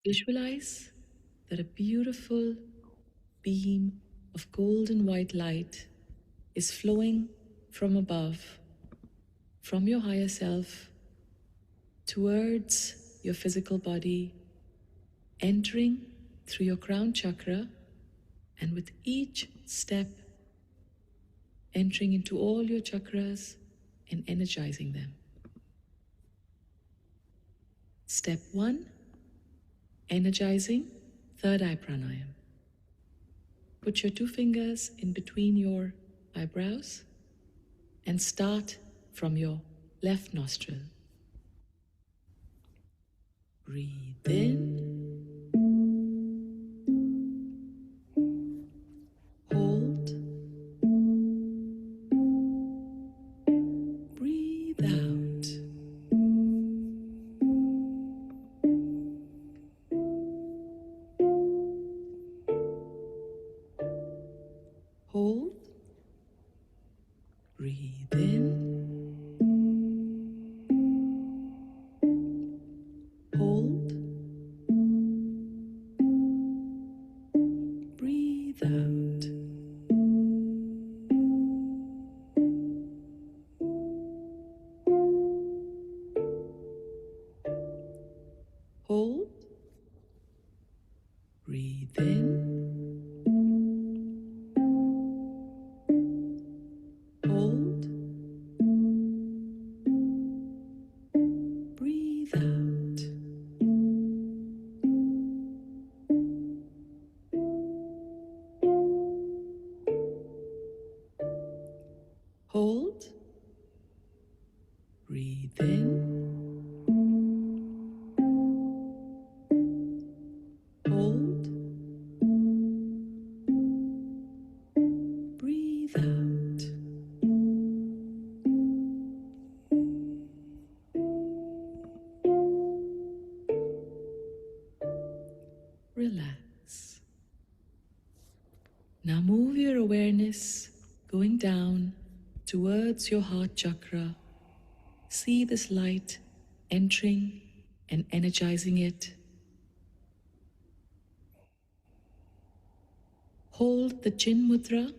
Visualize that a beautiful beam of golden white light is flowing from above, from your higher self, towards your physical body, entering through your crown chakra, and with each step, entering into all your chakras and energizing them. Step 1, energizing third eye pranayam. Put your 2 fingers in between your eyebrows and start from your left nostril. Breathe in, hold, breathe out. Hold, breathe in, hold, breathe out. Hold, breathe in, hold, breathe out. Hold, breathe in, hold, breathe out. Relax. Now move your awareness going down towards your heart chakra. See this light entering and energizing it. Hold the chin mudra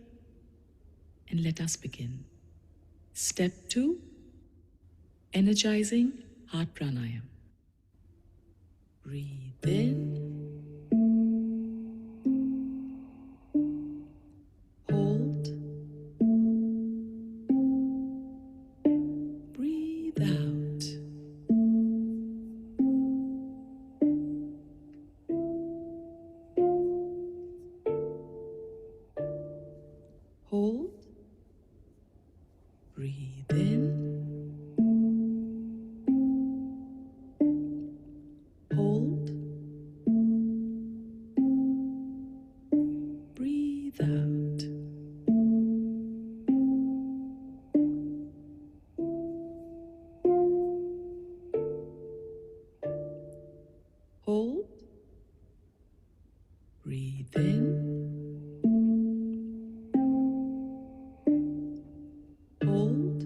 and let us begin. Step 2, energizing heart pranayam. Breathe in, hold, breathe out. Hold, breathe in, hold, breathe out. Hold, breathe in, hold,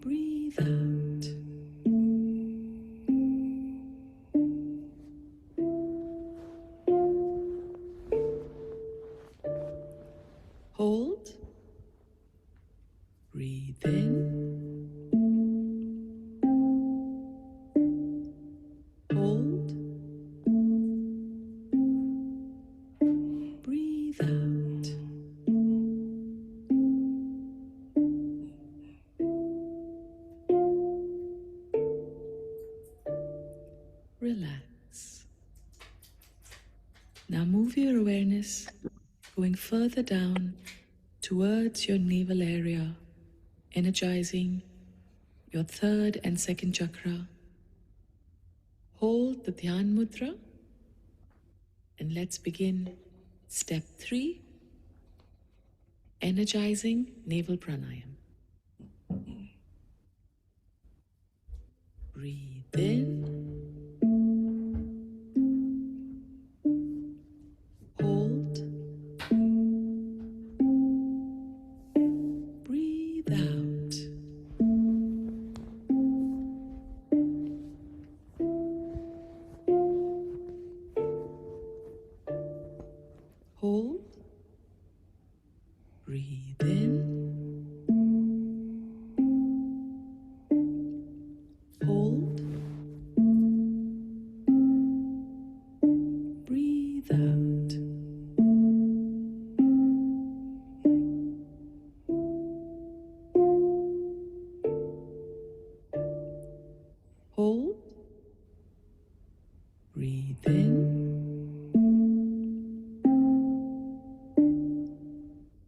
breathe out. Hold, breathe in, hold, breathe out. Relax. Now move your awareness going further down towards your navel area, energizing your third and second chakra. Hold the Dhyan Mudra and let's begin step 3, energizing navel pranayam. Breathe in, hold, breathe out.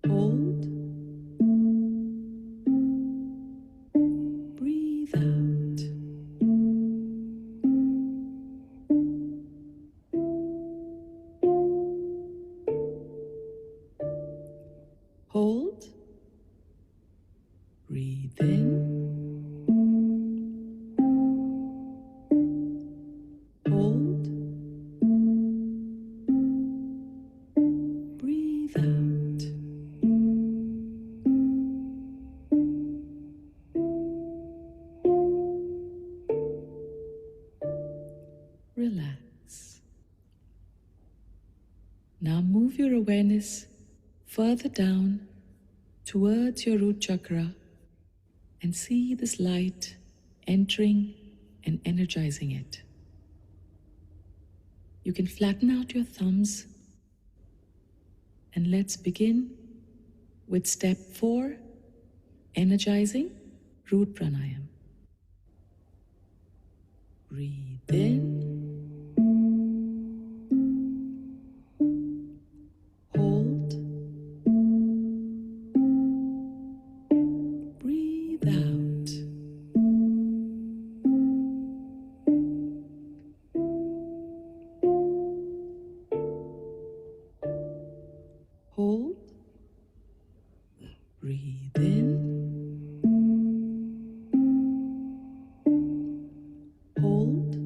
Hold. Breathe out. Hold. Breathe in. Hold. Breathe out. Relax. Now move your awareness further down towards your root chakra and see this light entering and energizing it. You can flatten out your thumbs and let's begin with step 4, energizing root pranayam. Breathe in. Hold. Breathe out. Hold. Breathe in. Hold.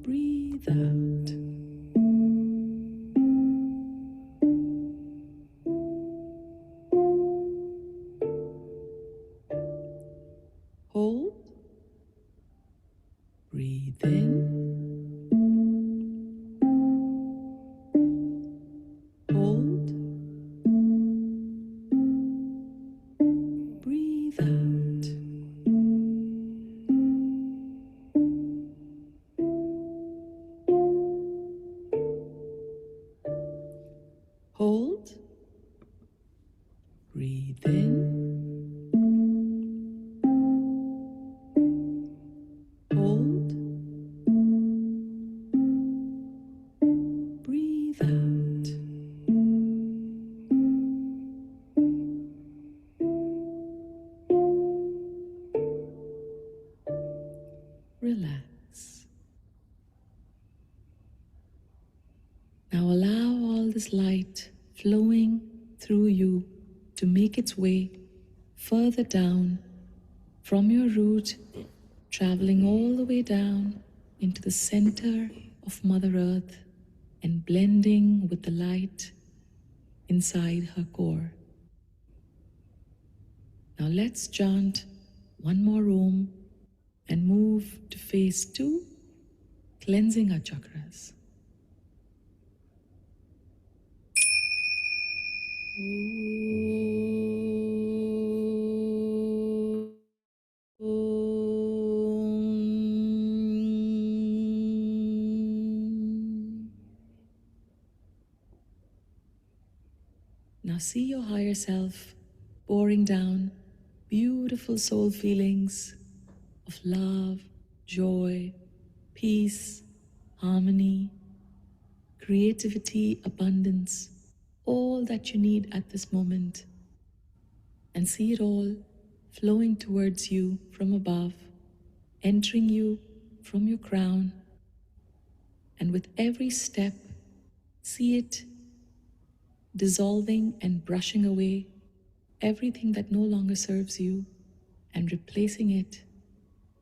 Breathe out. Hold. Breathe in. Hold. Breathe out. Hold. Breathe in. Hold. Breathe out. Relax. Now allow all this light flowing through you to make its way further down from your root, traveling all the way down into the center of Mother Earth and blending with the light inside her core. Now let's chant one more Om and move to phase 2, cleansing our chakras. Now see your higher self pouring down beautiful soul feelings of love, joy, peace, harmony, creativity, abundance, all that you need at this moment. And see it all flowing towards you from above, entering you from your crown. And with every step, see it dissolving and brushing away everything that no longer serves you and replacing it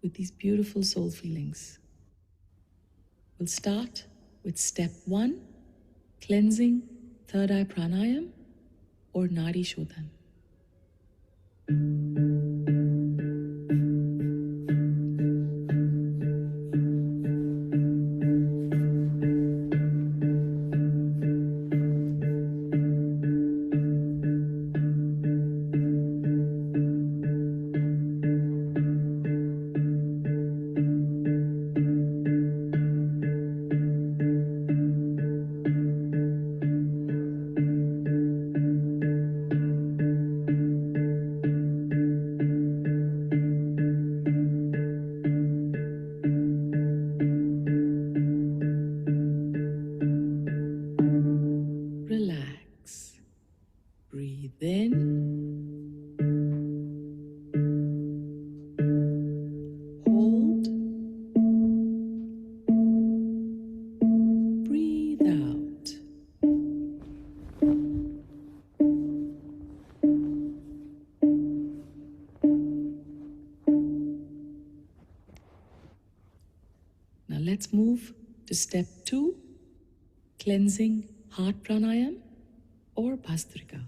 with these beautiful soul feelings. We'll start with step 1, cleansing third eye pranayam or Nadi Shodhan. let's move to step 2, cleansing heart pranayam or bhastrika.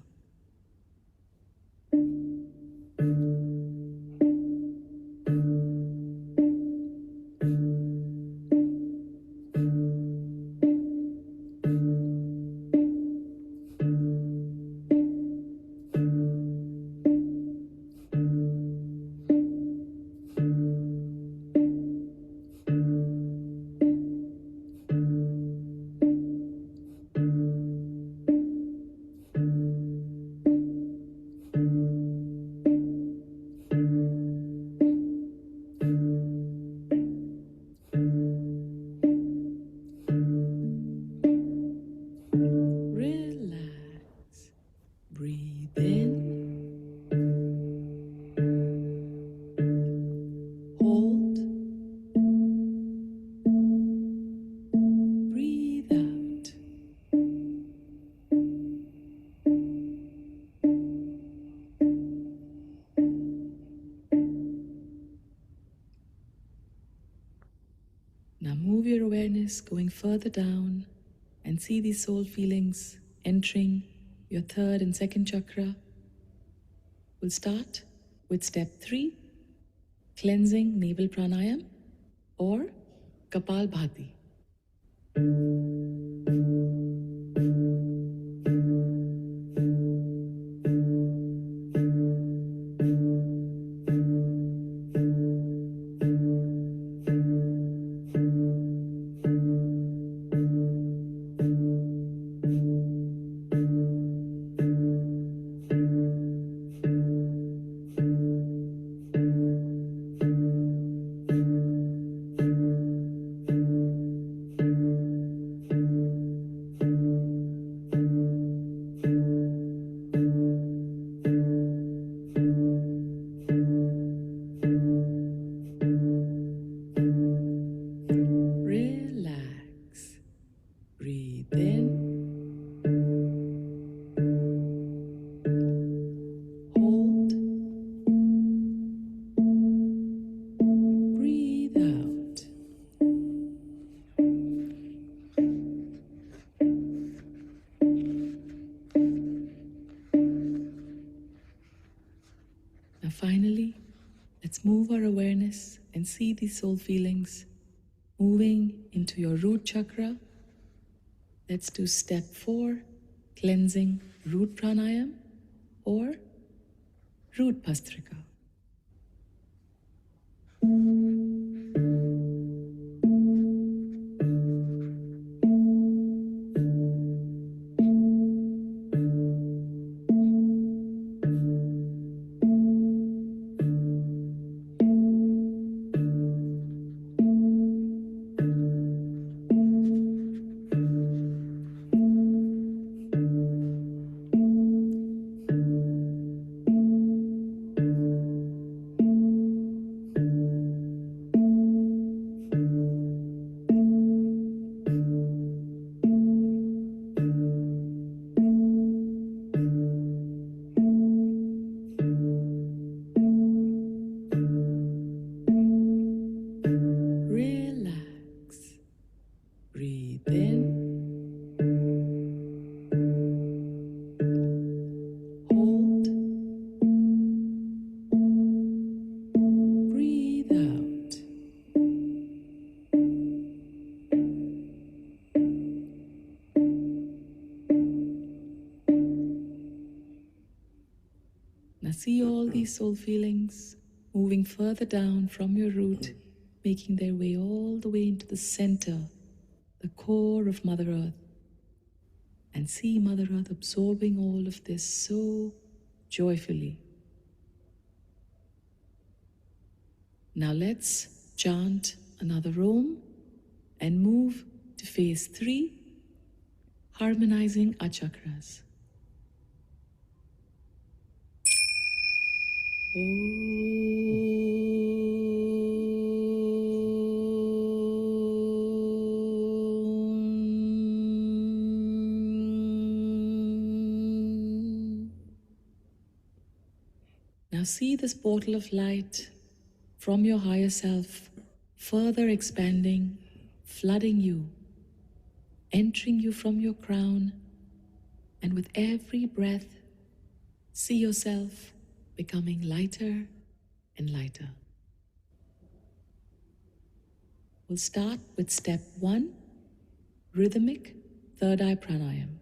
Relax. Breathe in. Hold. Breathe out. Now move your awareness going further down and see these soul feelings entering your third and second chakra. We'll start with step 3, cleansing navel pranayam or Kapalbhati. Relax. Breathe in. Hold. Breathe out. Now finally, let's move our awareness and see these soul feelings moving into your root chakra. Let's do step 4, cleansing root pranayam or root bhastrika. Relax. Breathe in. Hold. Breathe out. Now see all these soul feelings moving further down from your root, making their way all the way into the center, the core of Mother Earth. And see Mother Earth absorbing all of this so joyfully. Now let's chant another Om and move to phase 3, harmonizing our chakras. Now see this portal of light from your higher self further expanding flooding you, entering you from your crown, and with every breath, see yourself becoming lighter and lighter. We'll start with step 1, rhythmic third eye pranayam.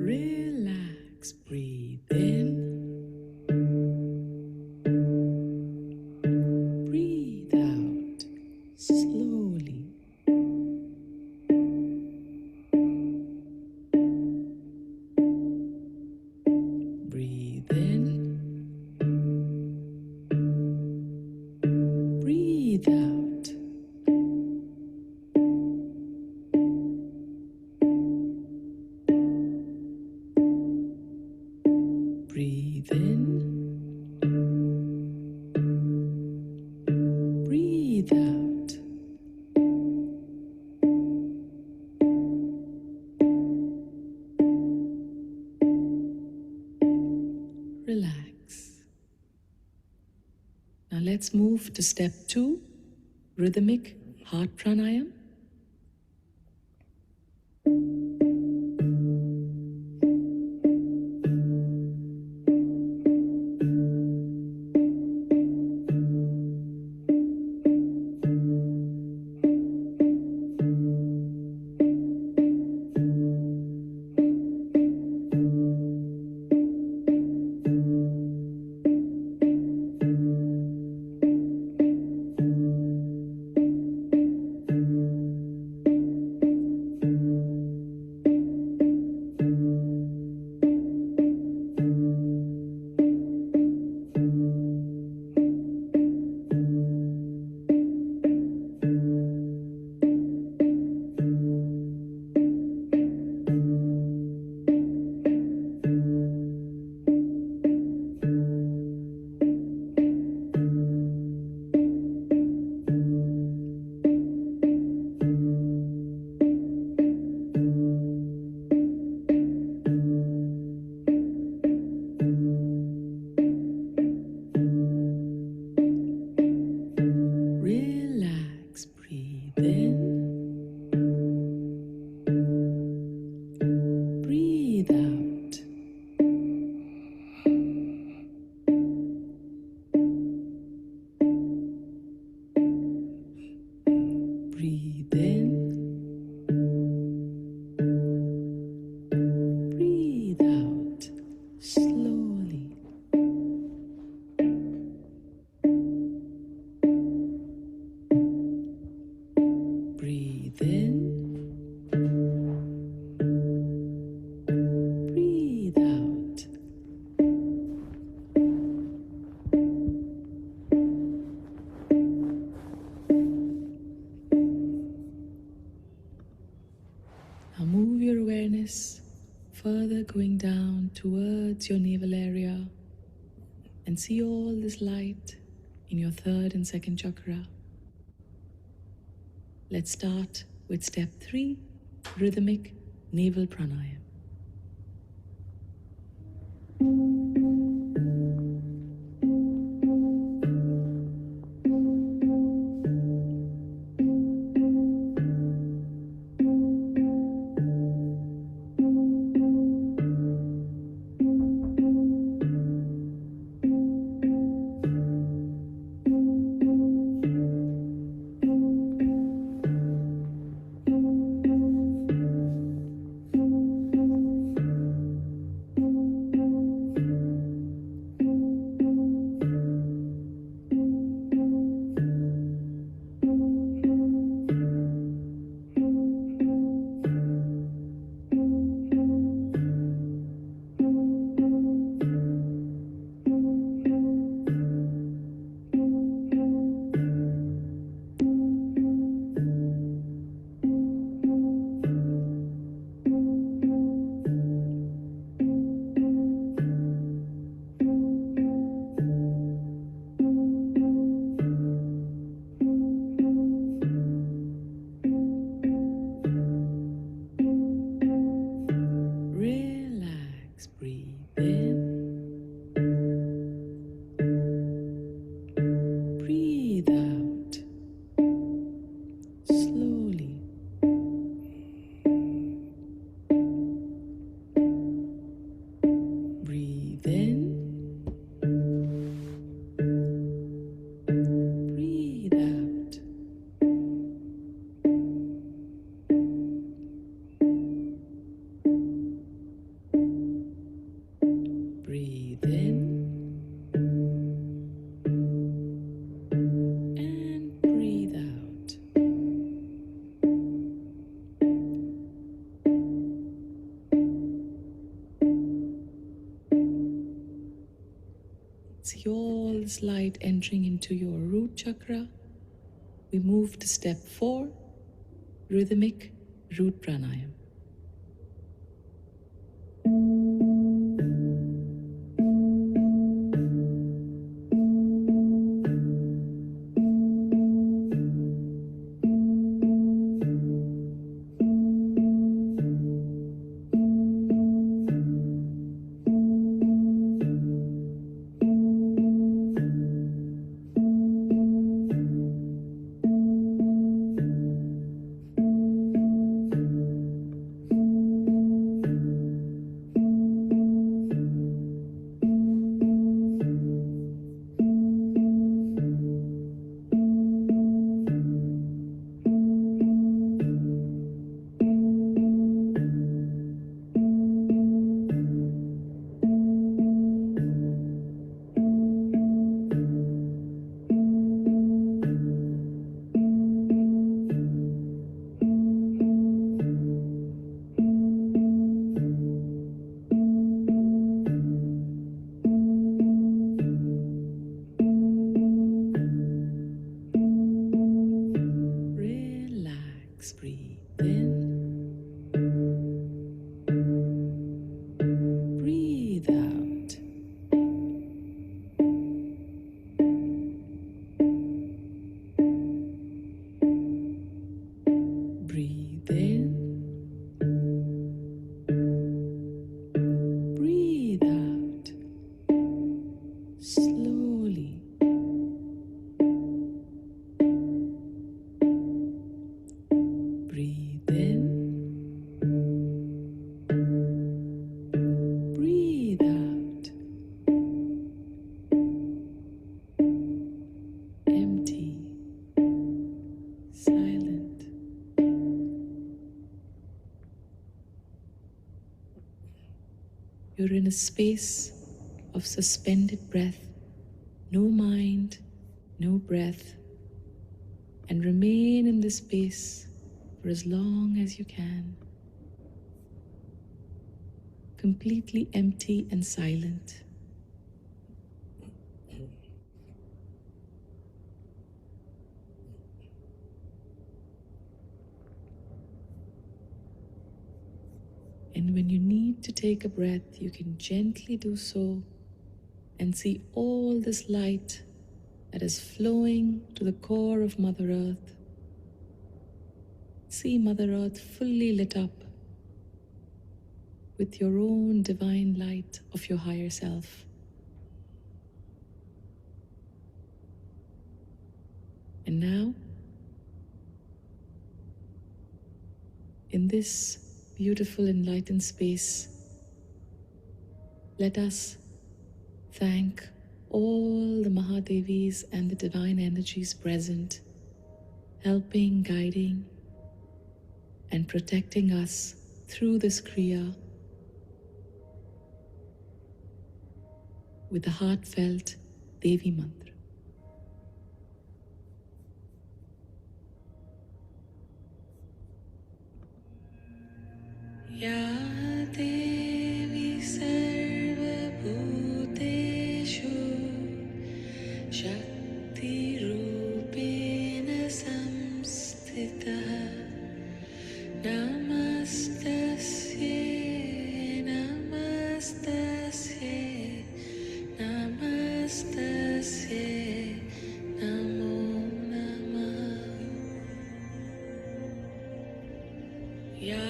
Relax, breathe in, breathe out slowly. Breathe in, breathe out. Breathe in, breathe out. Relax. Now let's move to step 2, rhythmic heart pranayam. Relax, breathe in, breathe out. Breathe in, breathe out slowly. Breathe in, breathe out. Now move your awareness further, going down towards your navel area, and see all this light in your third and second chakra. Let's start with step 3, rhythmic navel pranayam. this light entering into your root chakra, we move to step 4, rhythmic root pranayam. Breathe in, breathe out. Breathe in, breathe out. Slowly. Breathe in, breathe out. Empty, silent. You're in a space of suspended breath, no mind, no breath, and remain in this space for as long as you can, completely empty and silent. And when you need to take a breath, you can gently do so and see all this light that is flowing to the core of Mother Earth. See Mother Earth fully lit up with your own divine light of your higher self. And now, in this beautiful enlightened space, let us thank all the Mahadevis and the divine energies present, helping, guiding, and protecting us through this Kriya with the heartfelt Devi Mantra. Ya Devi Sarvabhuteshu Shakti Rupena Samstita Namastasye Namastasye Namastasye Namo Namah Ya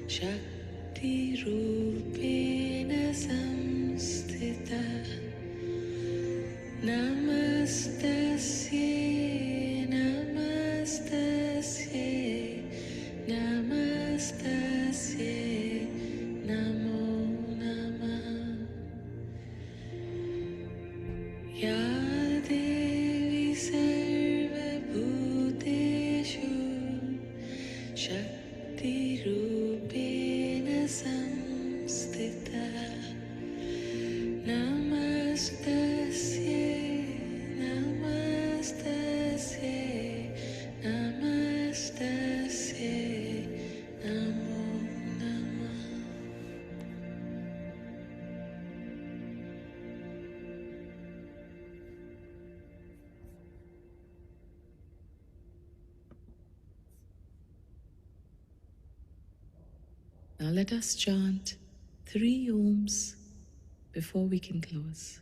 Shakti Rupena Samstita Namastasye Namastasye Namastasye Namo Namah Ya Devi Sarvabhuteshu Shakti Rupena Samstita Now let us chant 3 Oms before we can close.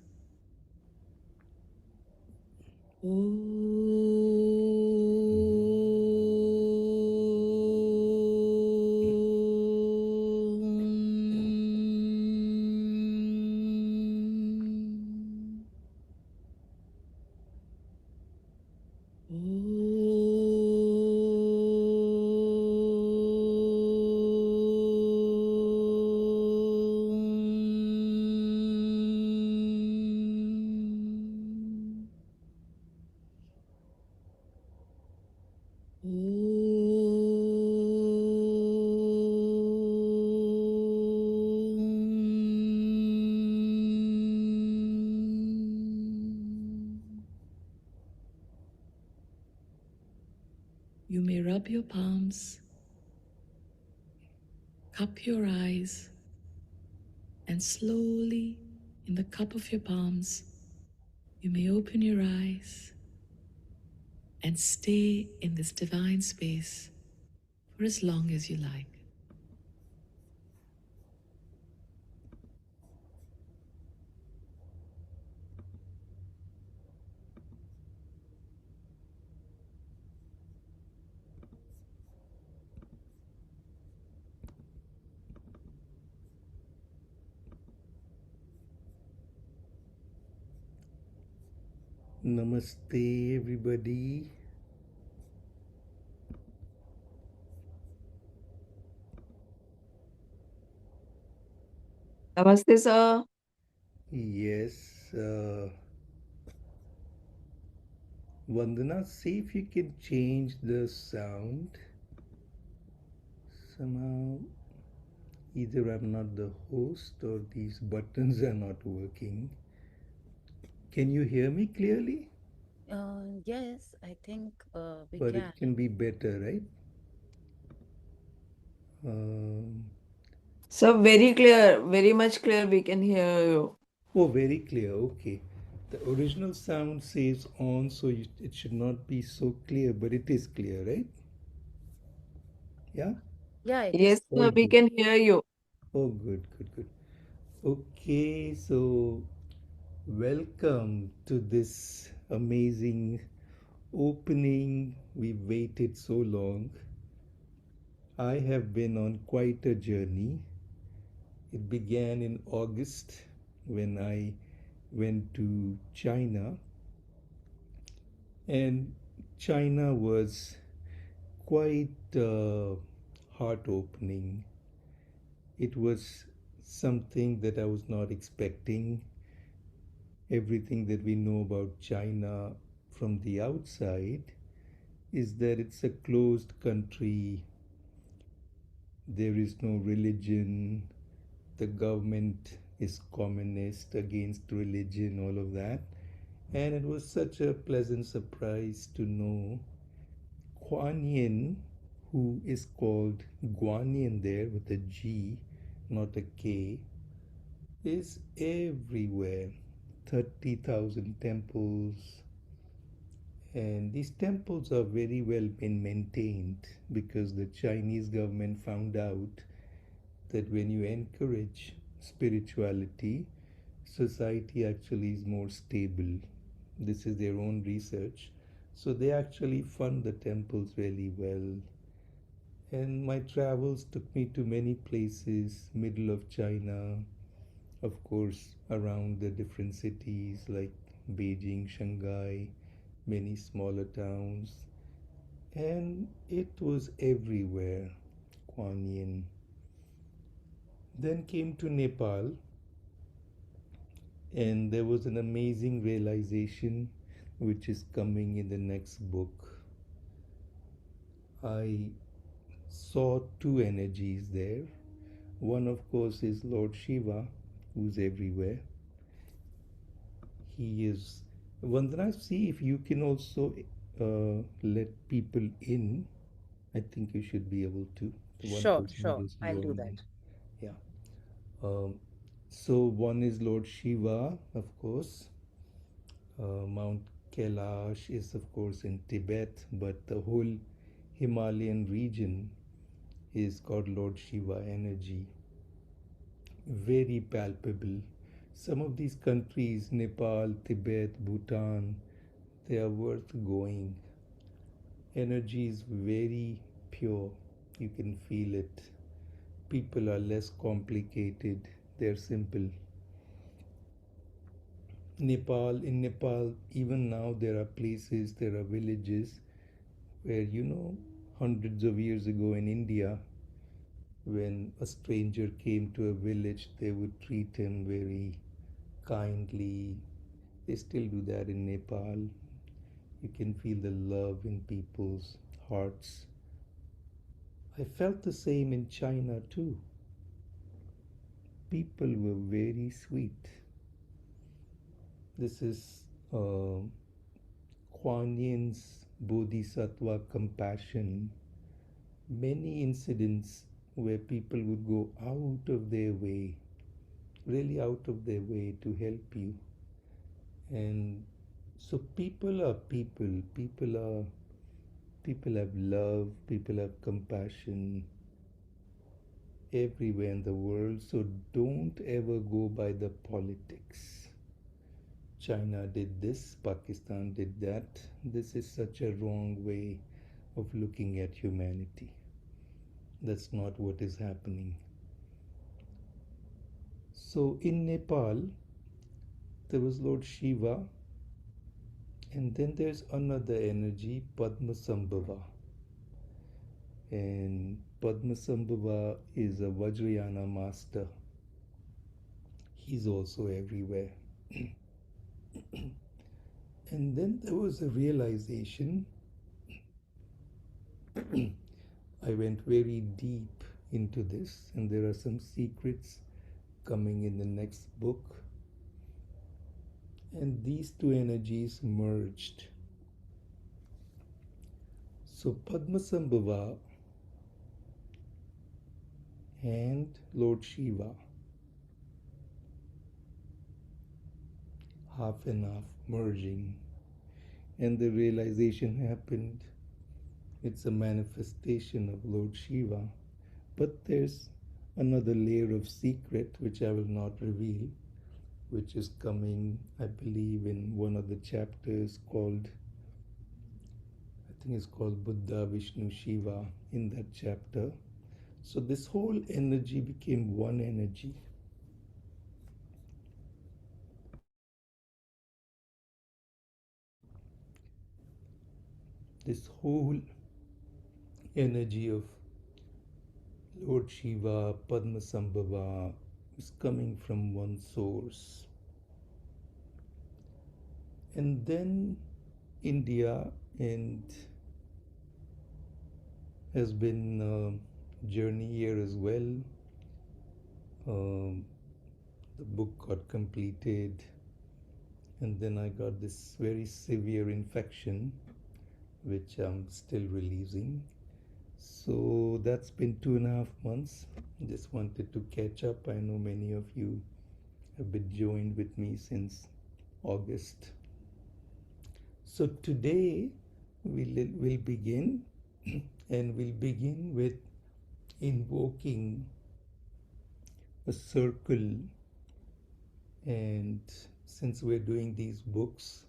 You may rub your palms, cup your eyes, and slowly, in the cup of your palms, you may open your eyes and stay in this divine space for as long as you like. Namaste, everybody. Namaste, sir. Yes, Vandana, see if you can change the sound. Somehow, either I'm not the host or these buttons are not working. Can you hear me clearly? Yes, I think we But can. it can be better, right? Um, So very clear, very much clear. We can hear you. oh, very clear. Okay. The original sound says on, so it should not be so clear, but it is clear, right? Yeah? Yeah, it Yes, is. All sir. We good. can hear you. Oh, good, good, good. Okay, so welcome to this amazing opening. We waited so long. I have been on quite a journey. It began in August when I went to China, and China was quite heart opening. It was something that I was not expecting. Everything that we know about China from the outside is that it's a closed country, there is no religion, the government is communist, against religion, all of that. And it was such a pleasant surprise to know Kuan Yin, who is called Guan Yin there with a G, not a K, is everywhere. 30,000 temples, and these temples are very well been maintained because the Chinese government found out that when you encourage spirituality, society actually is more stable. This is their own research. So they actually fund the temples really well. And my travels took me to many places, middle of China, of course, around the different cities like Beijing, Shanghai, many smaller towns, and it was everywhere. Kuan Yin. Then came to Nepal, and there was an amazing realization which is coming in the next book. I saw two energies there. One, of course, is Lord Shiva, who's everywhere. He is. Vandana, see if you can also let people in. I think you should be able to. The one Sure, person sure. just I'll do joined in. that. Yeah. Um, so one is Lord Shiva, of course. Mount Kailash is, of course, in Tibet, but the whole Himalayan region is called Lord Shiva energy. Very palpable. Some of these countries, Nepal, Tibet, Bhutan, they are worth going. Energy is very pure. You can feel it. People are less complicated. They're simple. In Nepal, even now there are places, there are villages where, hundreds of years ago in India, when a stranger came to a village, they would treat him very kindly. They still do that in Nepal. You can feel the love in people's hearts. I felt the same in China too. People were very sweet. This is Kuan Yin's Bodhisattva compassion. Many incidents where people would go out of their way, really out of their way to help you. And so people are people. People have love, people have compassion everywhere in the world. So don't ever go by the politics. China did this, Pakistan did that. This is such a wrong way of looking at humanity. That's not what is happening. So in Nepal, there was Lord Shiva, and then there's another energy, Padmasambhava. And Padmasambhava is a Vajrayana master. He's also everywhere. And then there was a realization. I went very deep into this, and there are some secrets coming in the next book. And these two energies merged. So Padmasambhava and Lord Shiva, half and half merging, and the realization happened. It's a manifestation of Lord Shiva. But there's another layer of secret which I will not reveal, which is coming, I believe, in one of the chapters called, I think it's called Buddha, Vishnu, Shiva, in that chapter. So this whole energy became one energy. This whole energy of Lord Shiva, Padmasambhava is coming from one source. And then India and has been a journey here as well. The book got completed, and then I got this very severe infection, which I'm still releasing. So that's been 2.5 months. Just wanted to catch up. I know many of you have been joined with me since August. So today we'll begin, and we'll begin with invoking a circle. And since we're doing these books,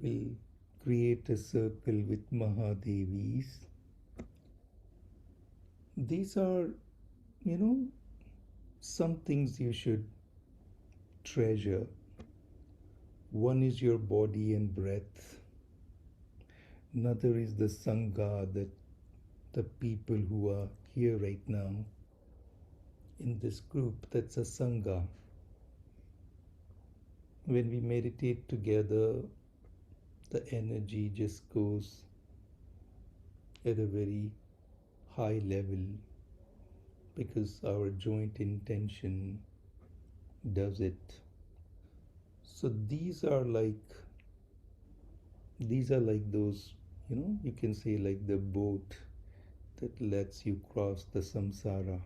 we'll create a circle with Mahadevis. These are, some things you should treasure. One is your body and breath. Another is the Sangha, that the people who are here right now in this group, that's a Sangha. When we meditate together, the energy just goes at a very high level because our joint intention does it. So these are like those, you can say like the boat that lets you cross the samsara.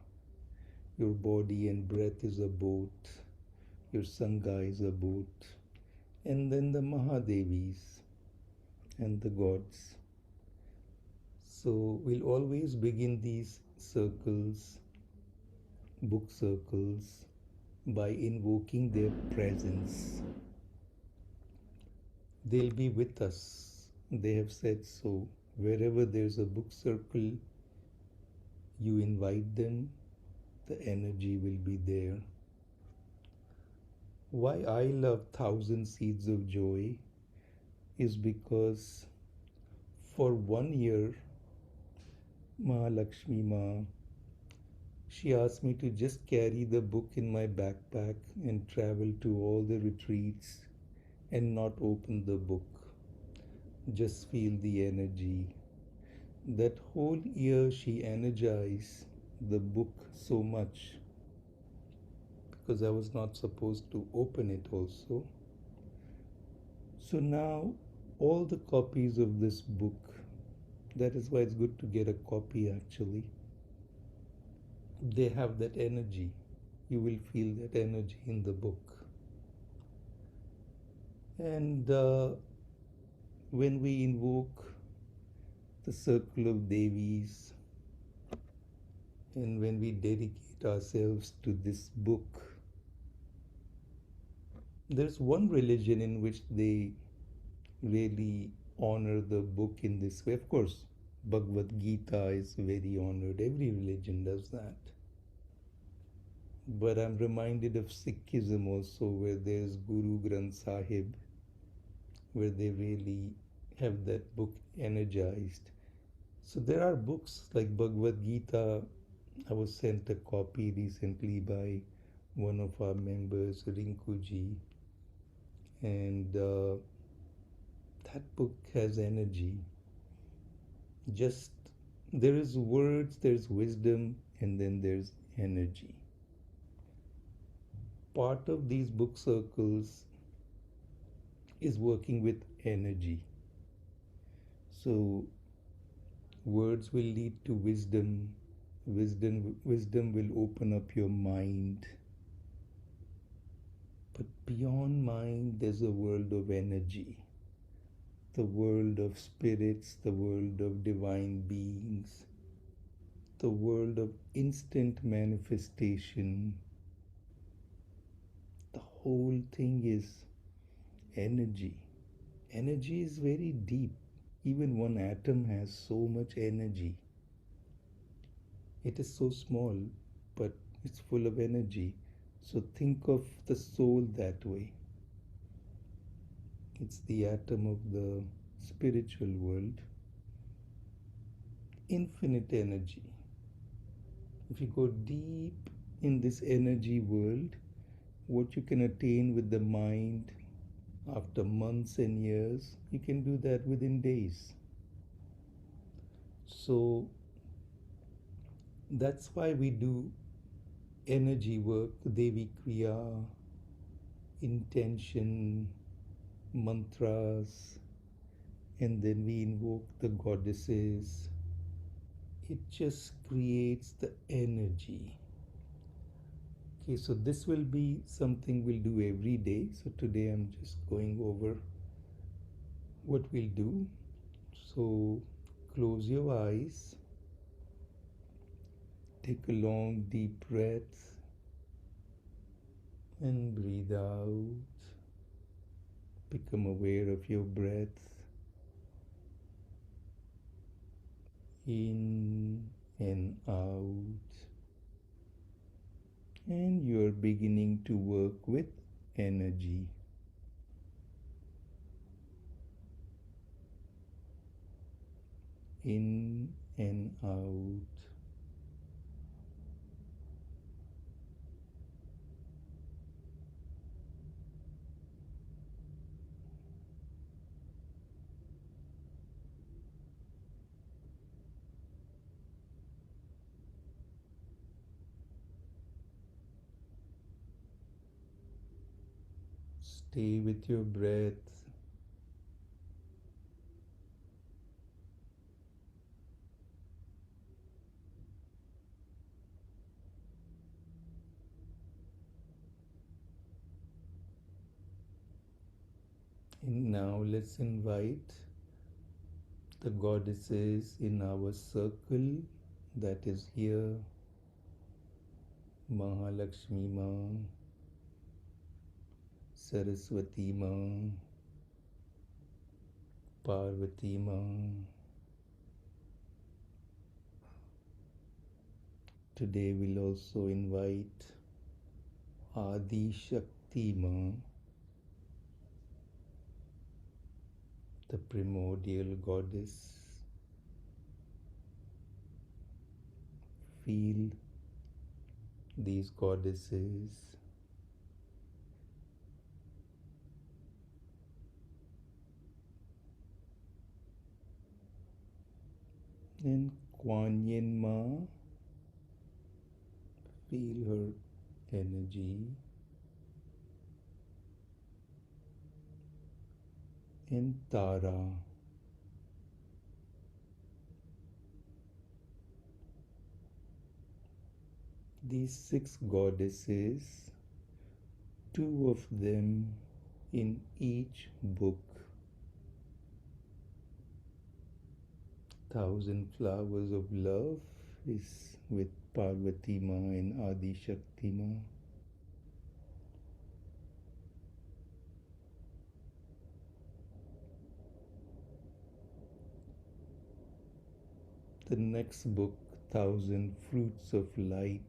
Your body and breath is a boat. Your Sangha is a boat. And then the Mahadevis and the gods. So we'll always begin these circles, book circles, by invoking their presence. They'll be with us. They have said so. Wherever there's a book circle, you invite them, the energy will be there. Why I love Thousand Seeds of Joy is because for 1 year, LAKSHMI Ma, she asked me to just carry the book in my backpack and travel to all the retreats and not open the book. Just feel the energy. That whole year she energized the book so much because I was not supposed to open it also. So now all the copies of this book, that is why it's good to get a copy actually, they have that energy. You will feel that energy in the book. And when we invoke the circle of Devis and when we dedicate ourselves to this book, there's one religion in which they really honor the book in this way. Of course, Bhagavad Gita is very honored. Every religion does that. But I'm reminded of Sikhism also, where there's Guru Granth Sahib, where they really have that book energized. So there are books like Bhagavad Gita. I was sent a copy recently by one of our members, Rinkuji, and that book has energy. Just there is words, there's wisdom, and then there's energy. Part of these book circles is working with energy. So words will lead to wisdom. Wisdom will open up your mind. But beyond mind, there's a world of energy, the world of spirits, the world of divine beings, the world of instant manifestation. The whole thing is energy. Energy is very deep. Even one atom has so much energy. It is so small, but it's full of energy. So think of the soul that way. It's the atom of the spiritual world. Infinite energy. If you go deep in this energy world, what you can attain with the mind after months and years, you can do that within days. So that's why we do energy work, Devi Kriya, intention, mantras, and then we invoke the goddesses. It just creates the energy. Okay, so this will be something we'll do every day. So today I'm just going over what we'll do. So close your eyes, take a long deep breath, and breathe out. Become aware of your breath. In and out. And you are beginning to work with energy. In and out. Stay with your breath. And now let's invite the goddesses in our circle that is here, Mahalakshmi Ma, Saraswati Ma, Parvati Ma. Today we'll also invite Adi Shakti Ma, the primordial goddess. Feel these goddesses, and Kuan Yin Ma, feel her energy, and Tara. These six goddesses, two of them in each book, Thousand Flowers of Love is with Parvati Ma and Adi Shakti Ma. The next book, Thousand Fruits of Light,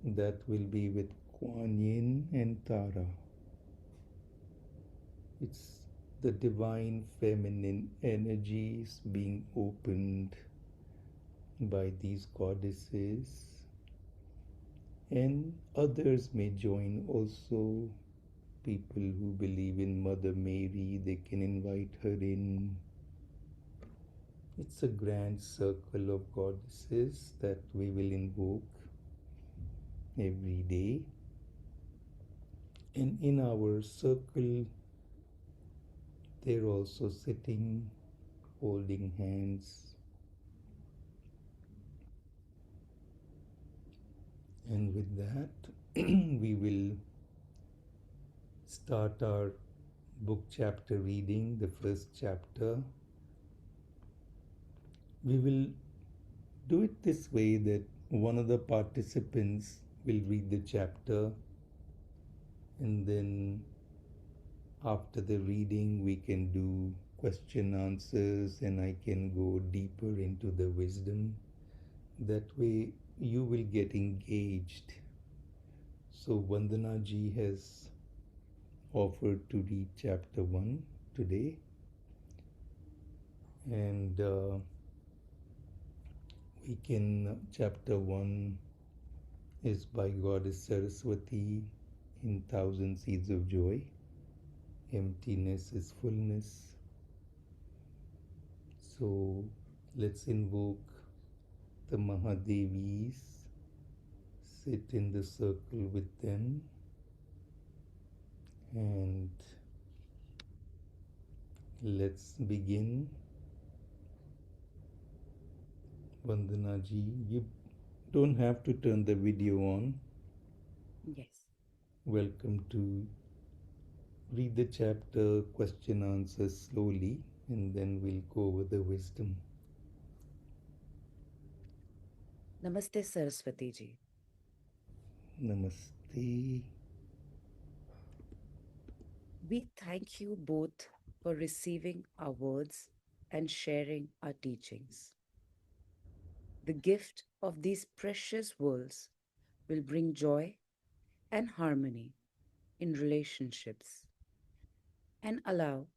that will be with Kuan Yin and Tara. It's the divine feminine energies being opened by these goddesses, and others may join also. People who believe in Mother Mary, they can invite her in. It's a grand circle of goddesses that we will invoke every day. And in our circle, they're also sitting, holding hands. And with that, we will start our book chapter reading, the first chapter. We will do it this way that one of the participants will read the chapter, and then after the reading we can do question answers, and I can go deeper into the wisdom. That way you will get engaged. So Vandana ji has offered to read chapter 1 today, and we can, chapter 1 is by Goddess Saraswati in Thousand Seeds of Joy. Emptiness is fullness. So let's invoke the Mahadevis, sit in the circle with them, and let's begin. Vandana ji, you don't have to turn the video on. Yes. Welcome to read the chapter, question answers slowly, and then we'll go over the wisdom. Namaste, Saraswati ji. Namaste. We thank you both for receiving our words and sharing our teachings. The gift of these precious worlds will bring joy and harmony in relationships and allow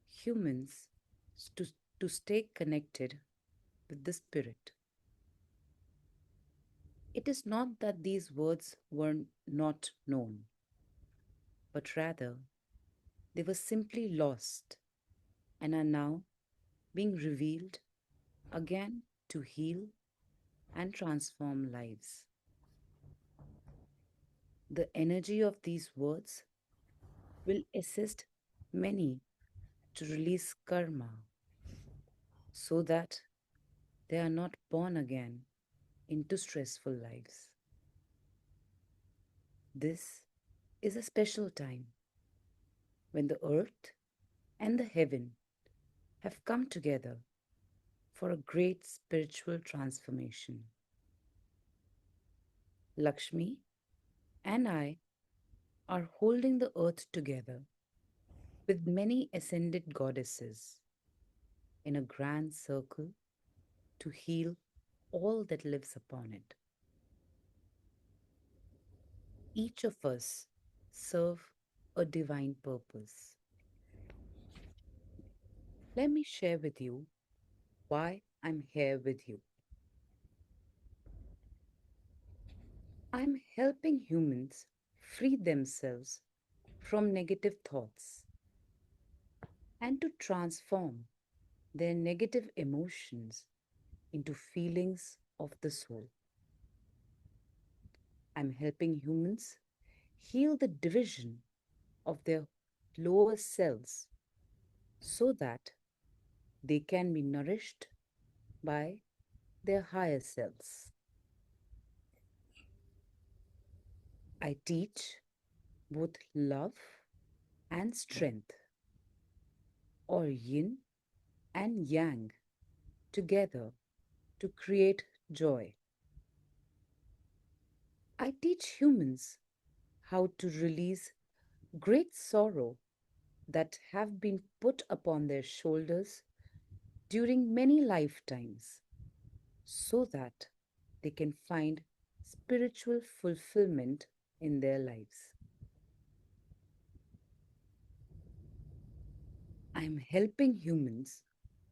humans to, to stay connected with the Spirit. It is not that these words were not known, but rather they were simply lost and are now being revealed again to heal and transform lives. The energy of these words will assist many to release karma so that they are not born again into stressful lives. This is a special time when the earth and the heaven have come together for a great spiritual transformation. Lakshmi and I are holding the earth together with many ascended goddesses in a grand circle to heal all that lives upon it. Each of us serve a divine purpose. Let me share with you why I'm here with you. I'm helping humans free themselves from negative thoughts and to transform their negative emotions into feelings of the soul. I'm helping humans heal the division of their lower selves so that they can be nourished by their higher selves. I teach both love and strength, or yin and yang, together to create joy. I teach humans how to release great sorrow that have been put upon their shoulders during many lifetimes so that they can find spiritual fulfillment in their lives. I'm helping humans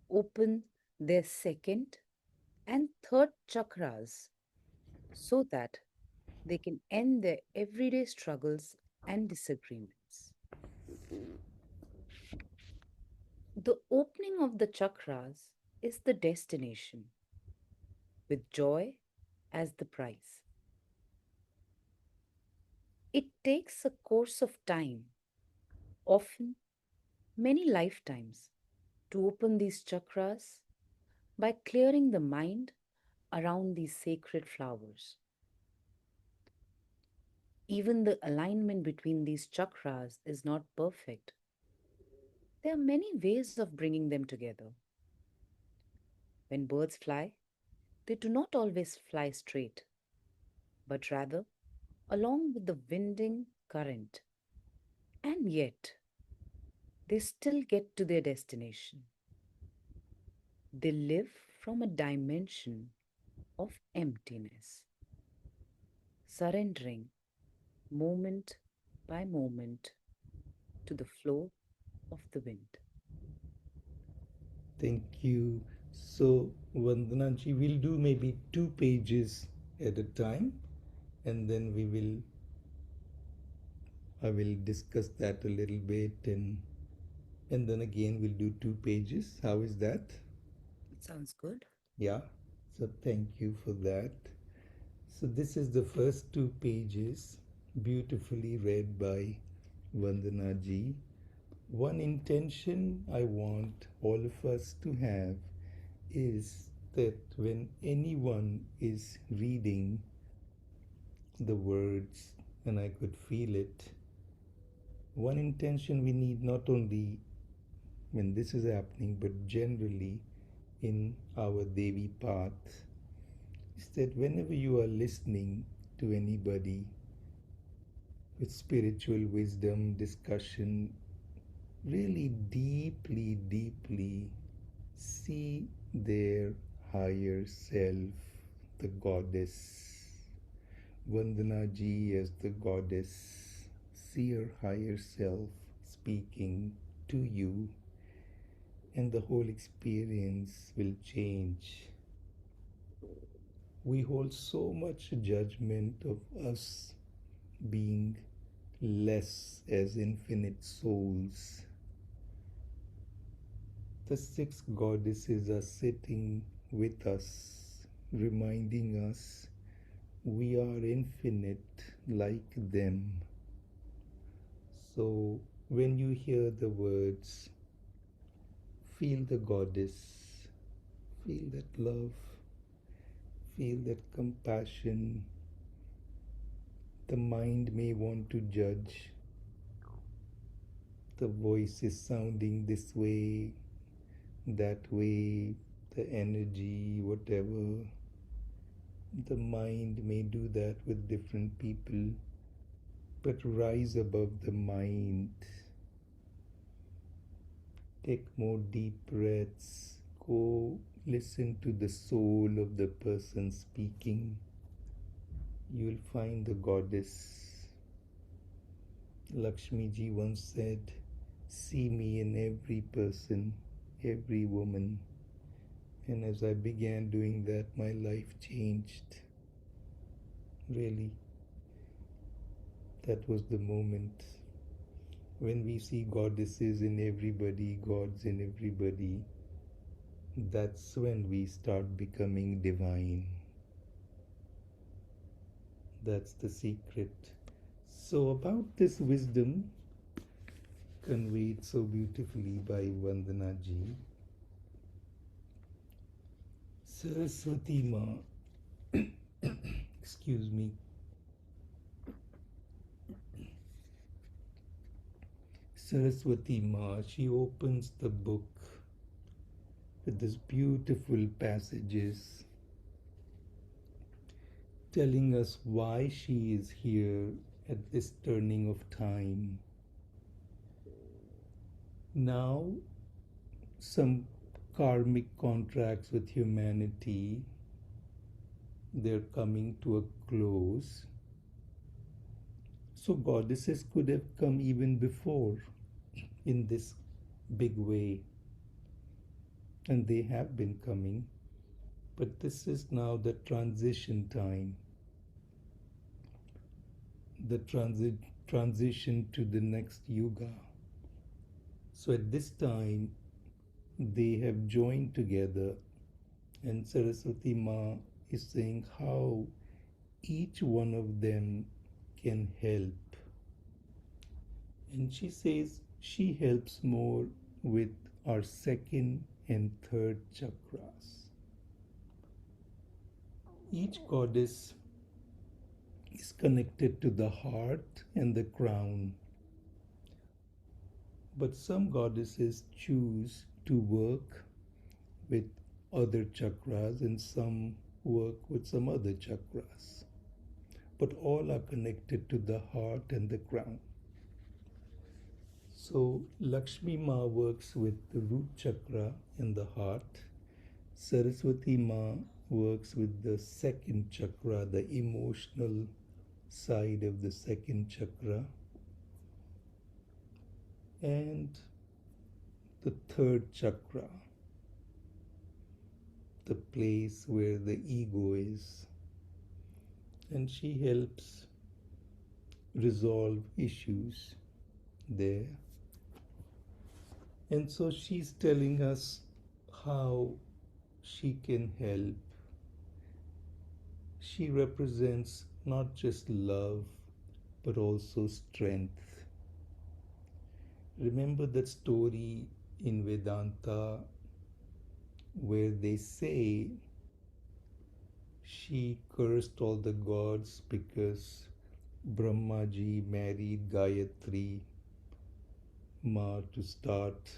open their second and third chakras so that they can end their everyday struggles and disagreements. The opening of the chakras is the destination, with joy as the prize. It takes a course of time, often many lifetimes, to open these chakras by clearing the mind around these sacred flowers. Even the alignment between these chakras is not perfect. There are many ways of bringing them together. When birds fly, they do not always fly straight, but rather along with the winding current. And yet, they still get to their destination. They live from a dimension of emptiness, surrendering moment by moment to the flow of the wind. Thank you. So, Vandanaji, we'll do maybe 2 pages at a time, and then I will discuss that a little bit, and then again we'll do 2 pages. How is that? It sounds good. Yeah. So thank you for that. So this is the first 2 pages, beautifully read by Vandana ji. One intention I want all of us to have is that when anyone is reading the words, and I could feel it, one intention we need not only when this is happening, but generally in our Devi path, is that whenever you are listening to anybody with spiritual wisdom, discussion, really deeply, deeply see their higher self, the goddess. Vandana ji as the goddess. See her higher self speaking to you, and the whole experience will change. We hold so much judgment of us being less as infinite souls. The 6 goddesses are sitting with us, reminding us we are infinite like them. So when you hear the words, feel the goddess, feel that love, feel that compassion. The mind may want to judge. The voice is sounding this way, that way. the energy, whatever. The mind may do that with different people, but rise above the mind. Take more deep breaths. Go listen to the soul of the person speaking. You'll find the goddess. Lakshmi ji once said, "See me in every person, every woman." And as I began doing that, my life changed. Really, that was the moment. When we see goddesses in everybody, gods in everybody, that's when we start becoming divine. That's the secret. So, about this wisdom, conveyed so beautifully by Vandana ji, Saraswati Ma, excuse me, Saraswati Ma, she opens the book with these beautiful passages telling us why she is here at this turning of time. Now, some karmic contracts with humanity, they're coming to a close. So goddesses could have come even before in this big way, and they have been coming, but this is now the transition time, the transition to the next yuga. So at this time, they have joined together, and Saraswati Ma is saying how each one of them can help. And she says she helps more with our second and third chakras. Each goddess is connected to the heart and the crown. But some goddesses choose to work with other chakras and some work with some other chakras. But all are connected to the heart and the crown. So Lakshmi Ma works with the root chakra and the heart. Saraswati Ma works with the second chakra, the emotional side of the second chakra. And the third chakra, the place where the ego is. And she helps resolve issues there. And so she's telling us how she can help. She represents not just love, but also strength. Remember that story in Vedanta where they say she cursed all the gods because Brahmaji married Gayatri Ma to start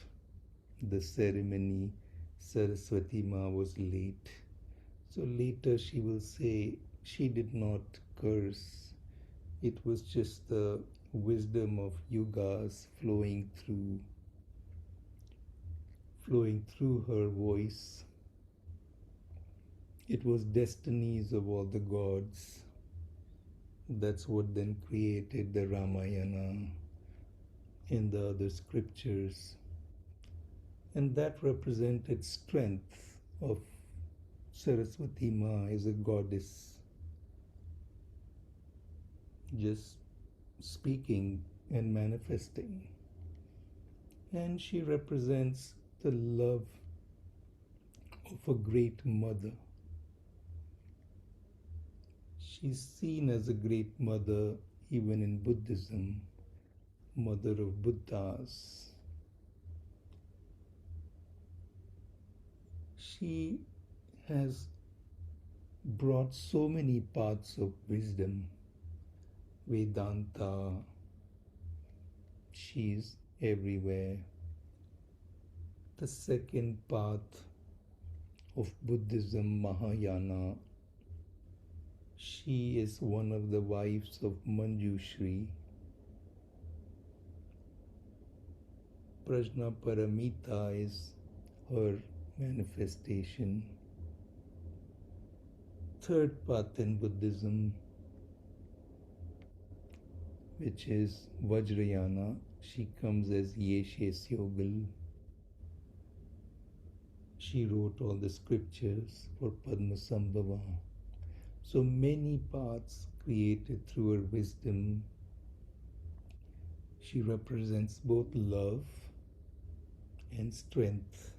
the ceremony. Saraswati Ma was late. So later she will say she did not curse. It was just the wisdom of yugas flowing through her voice. It was destinies of all the gods. That's what then created the Ramayana and the other scriptures. And that represented strength of Saraswati Ma as a goddess, just speaking and manifesting. And she represents the love of a great mother. She's seen as a great mother even in Buddhism, mother of Buddhas. She has brought so many paths of wisdom. Vedanta, she's everywhere. The second path of Buddhism, Mahayana. She is one of the wives of Manjushri. Prajnaparamita is her manifestation. Third path in Buddhism, which is Vajrayana, she comes as Yeshe Syogal. She wrote all the scriptures for Padmasambhava. So many paths created through her wisdom. She represents both love and strength.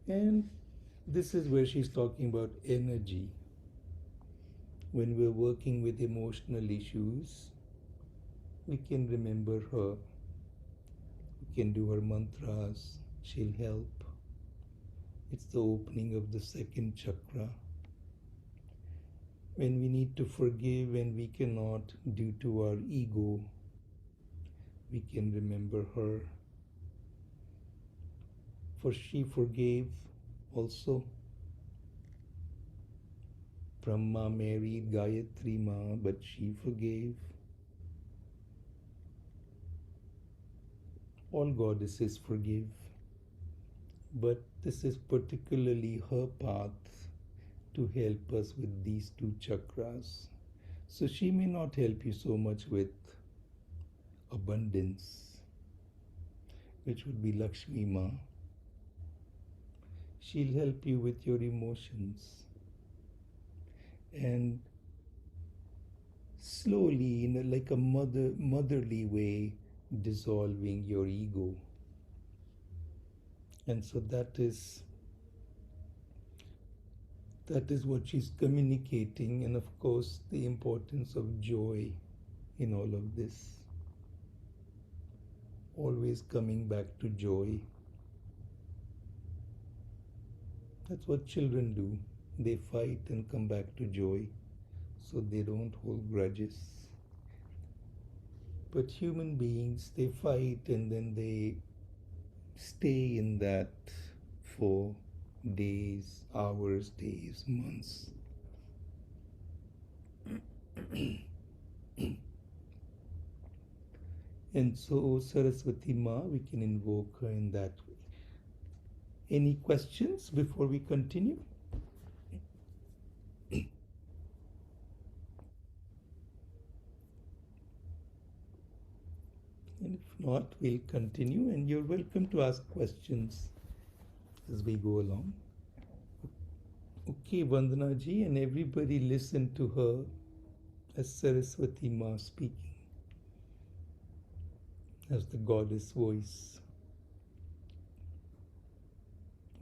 And this is where she's talking about energy. When we're working with emotional issues, we can remember her. We can do her mantras. She'll help. It's the opening of the second chakra. When we need to forgive and we cannot due to our ego, we can remember her. For she forgave also. Brahma married Gayatri Ma, but she forgave. All goddesses forgive. But this is particularly her path to help us with these two chakras. So she may not help you so much with abundance, which would be Lakshmi Ma. She'll help you with your emotions and slowly, in like a motherly way, dissolving your ego. And so that is what she's communicating, and of course the importance of joy in all of this. Always coming back to joy. That's what children do. They fight and come back to joy, so they don't hold grudges. But human beings, they fight and then they stay in that for days, hours, days, months. And so Saraswati Ma, we can invoke her in that way. Any questions before we continue? And if not, we'll continue, and you're welcome to ask questions as we go along. Okay, Vandana ji, and everybody listen to her as Saraswati Ma speaking, as the goddess voice.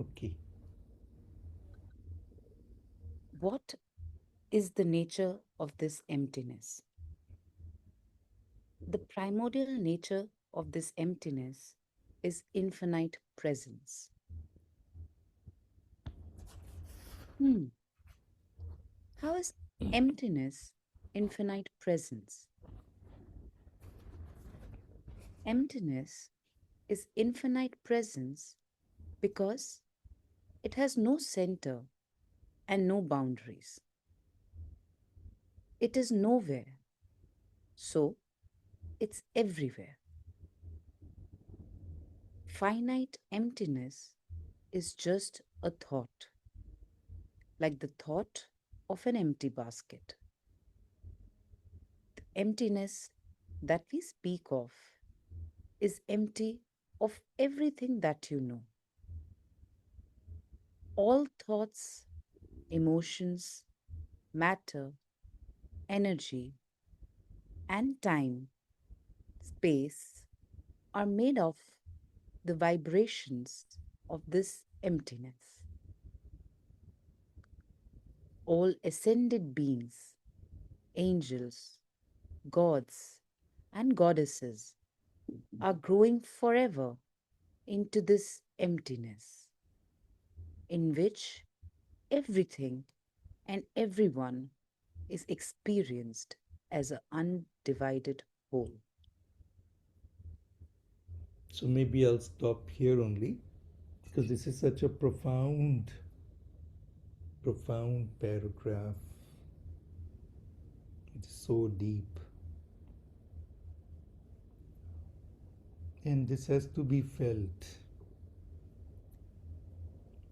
Okay. What is the nature of this emptiness? The primordial nature of this emptiness is infinite presence. Hmm. How is emptiness infinite presence? Emptiness is infinite presence because it has no center and no boundaries. It is nowhere, so it's everywhere. Finite emptiness is just a thought, like the thought of an empty basket. The emptiness that we speak of is empty of everything that you know. All thoughts, emotions, matter, energy, and time, space are made of the vibrations of this emptiness. All ascended beings, angels, gods, and goddesses are growing forever into this emptiness, in which everything and everyone is experienced as an undivided whole. So maybe I'll stop here only. because this is such a profound paragraph. It's so deep. And this has to be felt.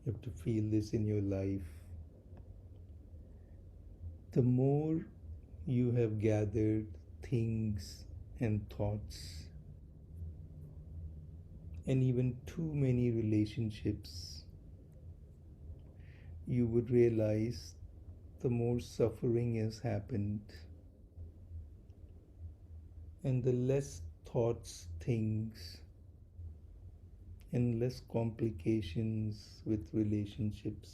You have to feel this in your life. The more you have gathered things and thoughts, and even too many relationships, you would realize the more suffering has happened, and the less thoughts, things, and less complications with relationships,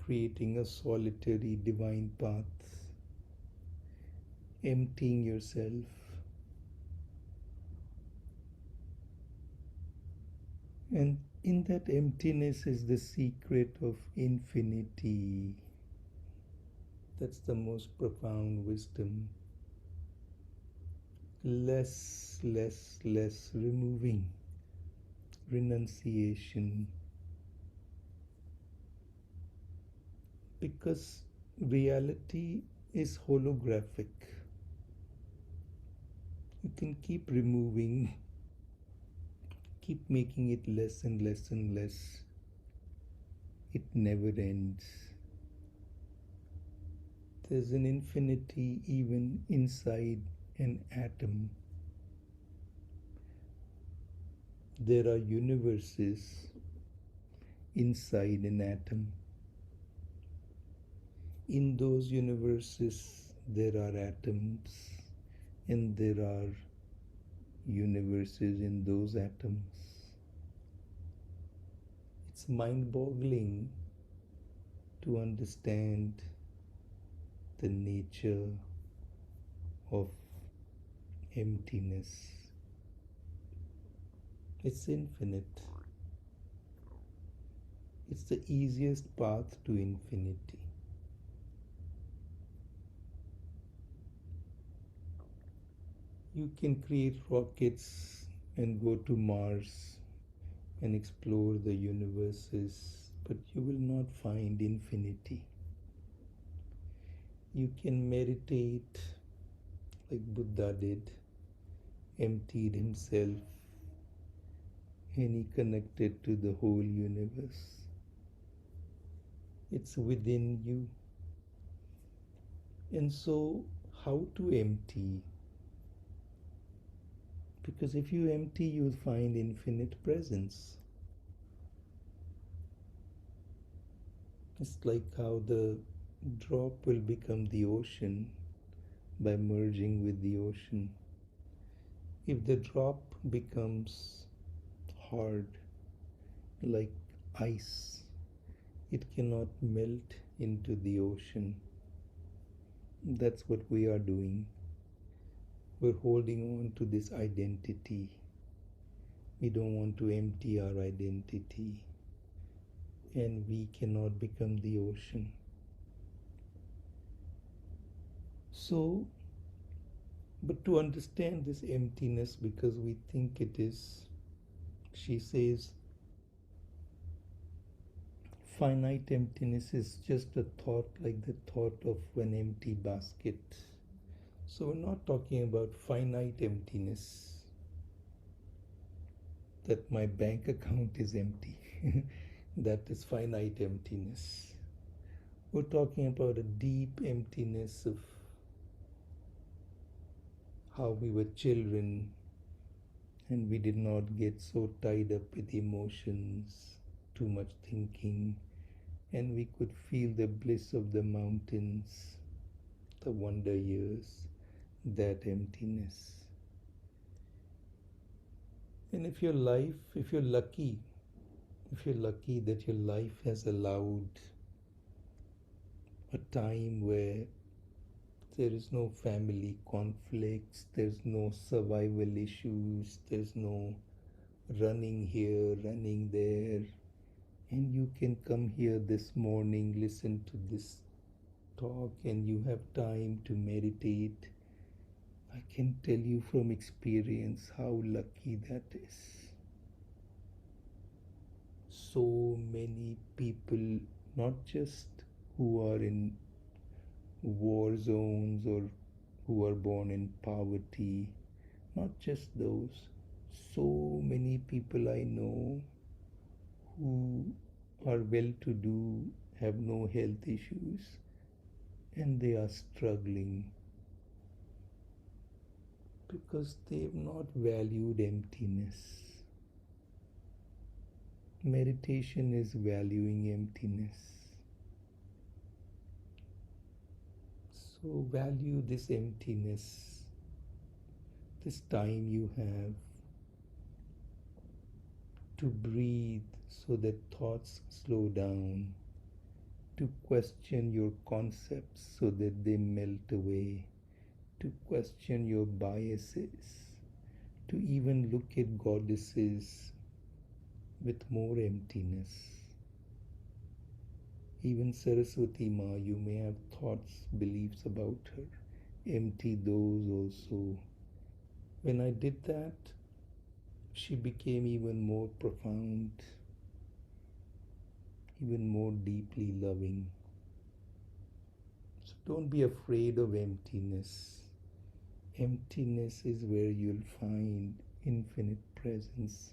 creating a solitary divine path, emptying yourself. And in that emptiness is the secret of infinity. That's the most profound wisdom. Less, less, less, removing, renunciation. Because reality is holographic. You can keep removing, keep making it less and less and less. It never ends. There's an infinity even inside an atom. There are universes inside an atom. In those universes, there are atoms, and there are universes in those atoms. It's mind-boggling to understand the nature of emptiness. It's infinite. It's the easiest path to infinity. You can create rockets and go to Mars and explore the universes, but you will not find infinity. You can meditate like Buddha did, emptied himself, and he connected to the whole universe. It's within you. And so, how to empty? Because if you empty, you'll find infinite presence. It's like how the drop will become the ocean by merging with the ocean. If the drop becomes hard, like ice, it cannot melt into the ocean. That's what we are doing. We're holding on to this identity. We don't want to empty our identity, and we cannot become the ocean. So, but to understand this emptiness, because we think it is, she says, finite emptiness is just a thought like the thought of an empty basket. So we're not talking about finite emptiness, that my bank account is empty. That is finite emptiness. We're talking about a deep emptiness of how we were children and we did not get so tied up with emotions, too much thinking, and we could feel the bliss of the mountains, the wonder years, that emptiness. And if you're lucky that your life has allowed a time where there is no family conflicts, there's no survival issues, there's no running here, running there, and you can come here this morning, listen to this talk, and you have time to meditate, I can tell you from experience how lucky that is. So many people, not just who are in war zones or who are born in poverty, not just those, so many people I know who are well to do, have no health issues, and they are struggling because they've not valued emptiness. Meditation is valuing emptiness. So, value this emptiness, this time you have to breathe so that thoughts slow down, to question your concepts so that they melt away, to question your biases, to even look at goddesses with more emptiness. Even Saraswati Ma, you may have thoughts, beliefs about her. Empty those also. When I did that, she became even more profound, even more deeply loving. So don't be afraid of emptiness. Emptiness is where you'll find infinite presence.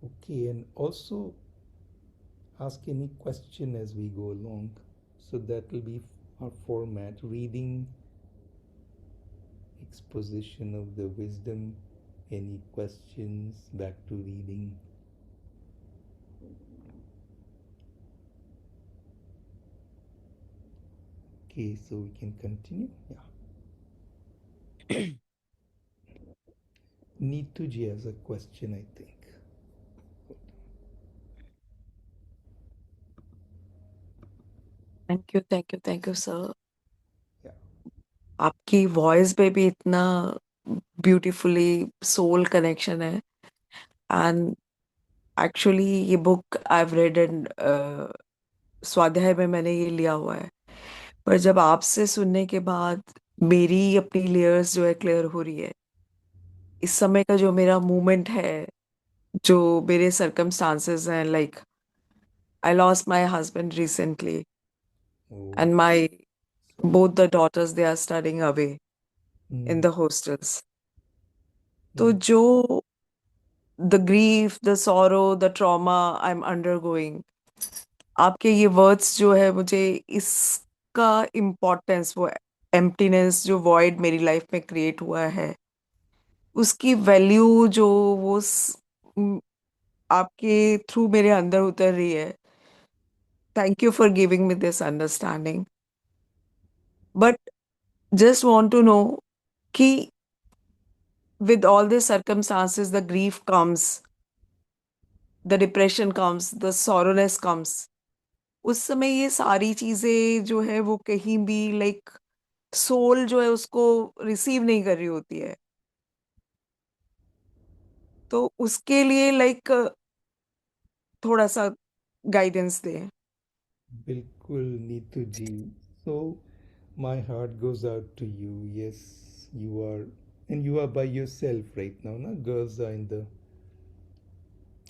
Okay, and also ask any question as we go along. So that will be our format, reading, exposition of the wisdom, any questions, back to reading. Okay, so we can continue. Yeah. Neetuji has a question, I think. Thank you sir. Yeah. आपकी voice पे भी इतना beautifully soul connection है. And actually ये book I have read and स्वाध्याय में मैंने ये लिया हुआ है. पर जब आपसे सुनने के बाद मेरी अपनी लेयर्स जो है क्लियर हो रही है. इस समय का जो मेरा मूवमेंट है, जो मेरे सर्कमस्टांसेस हैं, like I lost my husband recently Oh, and my sorry. both the daughters they are studying away in Mm, the hostels. तो mm. जो the grief, the sorrow, the trauma I'm undergoing, आपके ये words जो है मुझे इसका importance, वो emptiness जो वॉइड मेरी लाइफ में क्रिएट हुआ है, उसकी वैल्यू जो वो आपके थ्रू मेरे अंदर उतर रही है. Thank you for giving me this understanding. But just want to know कि with all these circumstances, the grief comes, the depression comes, the sorrowness comes. उस समय ये सारी चीजें जो है वो कहीं भी लाइक सोल जो है उसको रिसीव नहीं कर रही होती है. तो उसके लिए लाइक थोड़ा सा गाइडेंस दें. Bilkul, Neetuji. So, my heart goes out to you. Yes, you are, and you are by yourself right now, na? Girls are in the,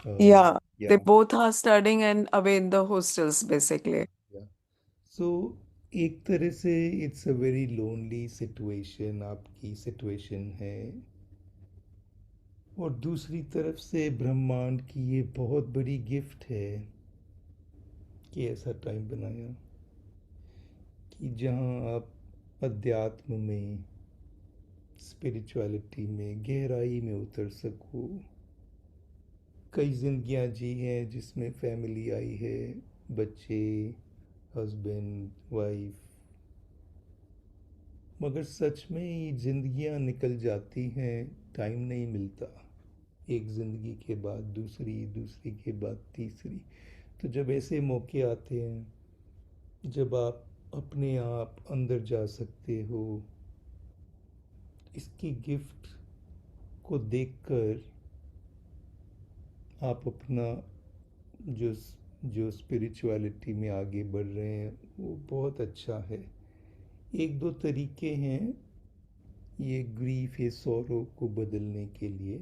uh, या they yeah, both are studying and away in the hostels basically. yeah. So, एक तरह से it's a very lonely situation, आपकी situation है. और दूसरी तरफ से ब्रह्मांड की ये बहुत बड़ी गिफ्ट है कि ऐसा टाइम बनाया कि जहाँ आप अध्यात्म में, स्पिरिचुअलिटी में गहराई में उतर सको. कई जिंदगियां जी हैं जिसमें फैमिली आई है, बच्चे, हस्बैंड, वाइफ, मगर सच में ये जिंदगियां निकल जाती हैं, टाइम नहीं मिलता. एक ज़िंदगी के बाद दूसरी, दूसरी के बाद तीसरी. तो जब ऐसे मौके आते हैं, जब आप अपने आप अंदर जा सकते हो, इसकी गिफ्ट को देखकर आप अपना जो जो स्पिरिचुअलिटी में आगे बढ़ रहे हैं वो बहुत अच्छा है. एक दो तरीके हैं ये ग्रीफ, ये सौरों को बदलने के लिए.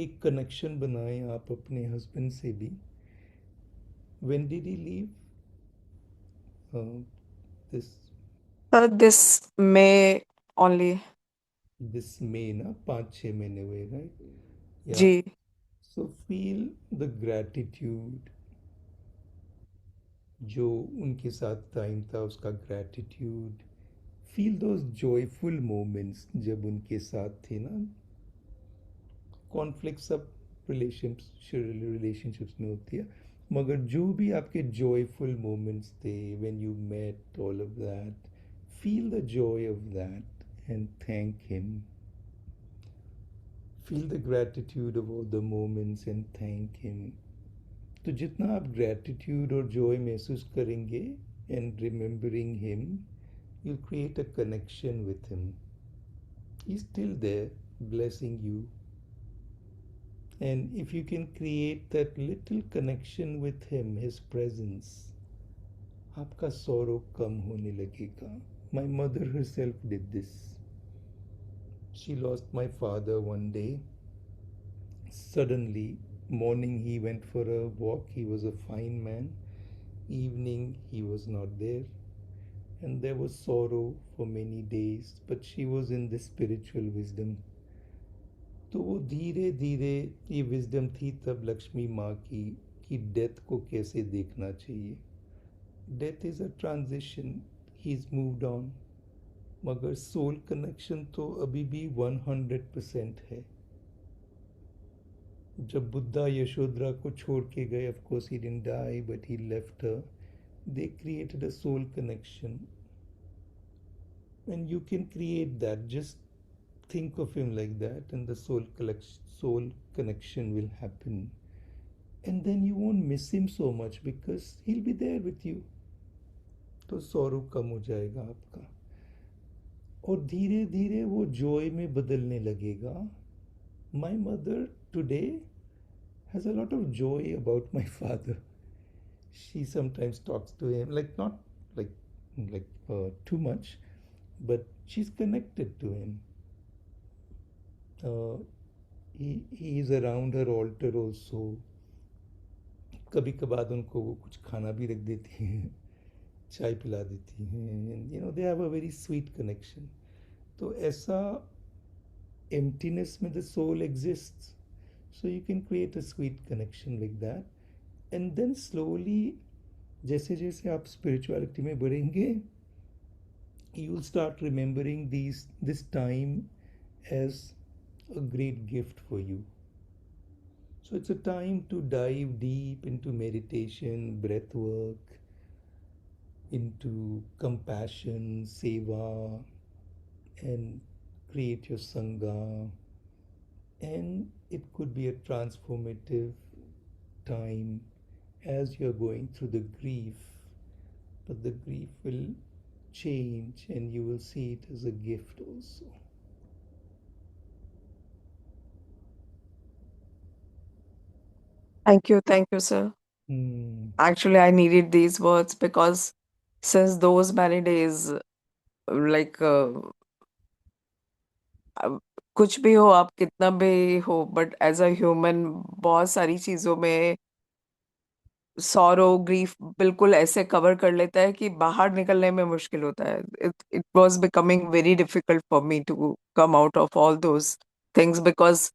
एक कनेक्शन बनाएं आप अपने हस्बैंड से भी. When did he leave? Uh, this This May only. this May ना 5-6 महीने हुए, right? Yeah. Ji. So feel the gratitude जो उनके साथ टाइम था उसका gratitude. Feel those joyful moments जब उनके साथ थे ना. कॉन्फ्लिक्ट सब रिलेशनशिप्स में होती है, मगर जो भी आपके जॉयफुल मोमेंट्स थे when you met all of that, feel the joy of that and thank him. Feel the gratitude of all the moments and thank him. तो जितना आप ग्रैटिट्यूड और जॉय महसूस करेंगे and remembering him, you create a connection with him. He is still there blessing you. And if you can create that little connection with him, his presence, आपका sorrow कम होने लगेगा. My mother herself did this. She lost my father one day. Suddenly, morning he went for a walk. He was a fine man. Evening he was not there. And there was sorrow for many days. But she was in the spiritual wisdom. तो वो धीरे धीरे ये wisdom थी तब लक्ष्मी माँ की कि डेथ को कैसे देखना चाहिए. Death is a transition, he is moved on, मगर सोल कनेक्शन तो अभी भी 100% है. जब बुद्धा यशोधरा को छोड़ के गए, of course he didn't die but he left her, they created a soul connection. And you can create that, just think of him like that and the soul connection will happen, and then you won't miss him so much because he'll be there with you. तो sorrow कम हो जाएगा आपका और धीरे धीरे वो joy में बदलने लगेगा. My mother today has a lot of joy about my father. She sometimes talks to him, like not like too much, but she's connected to him. uh, he is around her altar also. कभी कभार उनको वो कुछ खाना भी रख देती हैं, चाय पिला देती हैं, you know they have a very sweet connection. तो ऐसा emptiness में the soul exists, so you can create a sweet connection like that. And then slowly जैसे जैसे आप spirituality में बढ़ेंगे, you will start remembering this time as a great gift for you. So it's a time to dive deep into meditation, breath work, into compassion, seva, and create your sangha. And it could be a transformative time as you're going through the grief, but the grief will change and you will see it as a gift also. Thank you, sir. Hmm. Actually, I needed these words because since those many days, like अब कुछ भी हो, आप कितना भी हो, but as a human बहुत सारी चीजों में सॉरो ग्रीफ बिल्कुल ऐसे कवर कर लेता है कि बाहर निकलने में मुश्किल होता है. It was becoming very difficult for me to come out of all those things because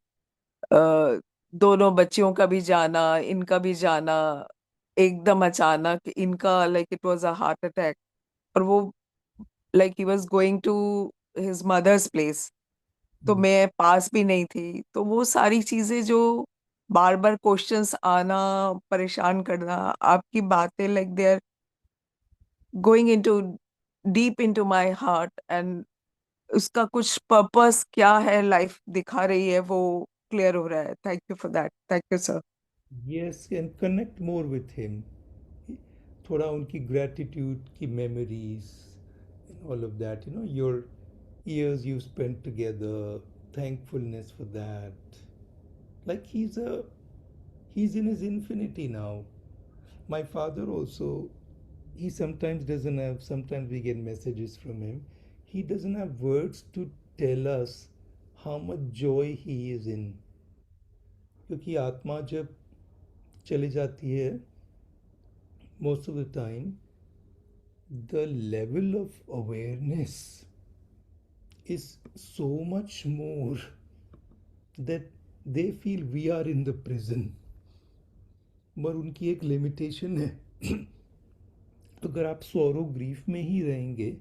दोनों बच्चियों का भी जाना, इनका भी जाना एकदम अचानक, इनका like it was a heart attack, और वो like he was going to his mother's place, तो Hmm. मैं पास भी नहीं थी. तो वो सारी चीजें जो बार बार क्वेश्चंस आना, परेशान करना, आपकी बातें like they are going into deep into my heart, and उसका कुछ पर्पस क्या है लाइफ दिखा रही है वो क्लियर हो रहा है. Thank you for that. Thank you sir. Yes, and connect more with him. थोड़ा उनकी gratitude की memories and all of that, you know, your years you spent together, thankfulness for that. Like he's in his infinity now. My father also, he sometimes doesn't have, sometimes we get messages from him, he doesn't have words to tell us how much joy he is in. क्योंकि आत्मा जब चली जाती है, most of the time, the level of awareness is so much more that they feel we are in the prison. पर उनकी एक limitation है. अगर आप सॉरो ग्रीफ में ही रहेंगे,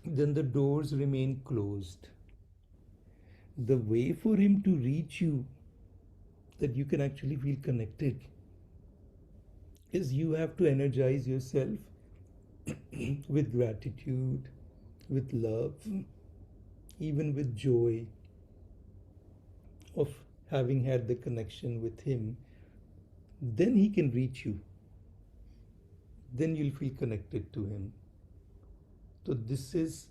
then the doors remain closed. The way for him to reach you, that you can actually feel connected, is you have to energize yourself with gratitude, with love, even with joy of having had the connection with him. Then he can reach you. Then you'll feel connected to him. So this is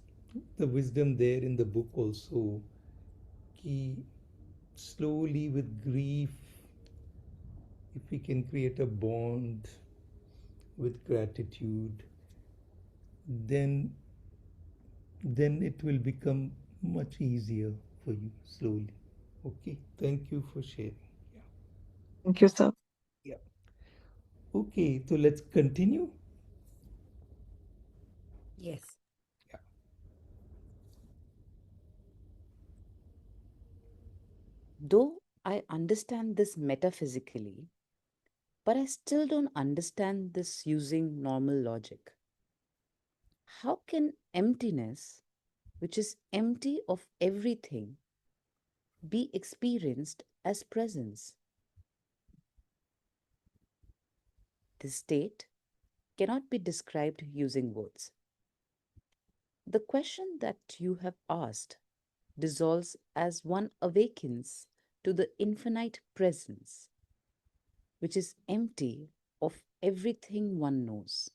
the wisdom there in the book also. Ki slowly with grief, if we can create a bond with gratitude, then it will become much easier for you slowly. Okay, thank you for sharing. Yeah. Thank you, sir. Yeah. Okay, so let's continue. Yes. Yeah. Though I understand this metaphysically, but I still don't understand this using normal logic. How can emptiness, which is empty of everything, be experienced as presence? This state cannot be described using words. The question that you have asked dissolves as one awakens to the infinite presence, which is empty of everything one knows,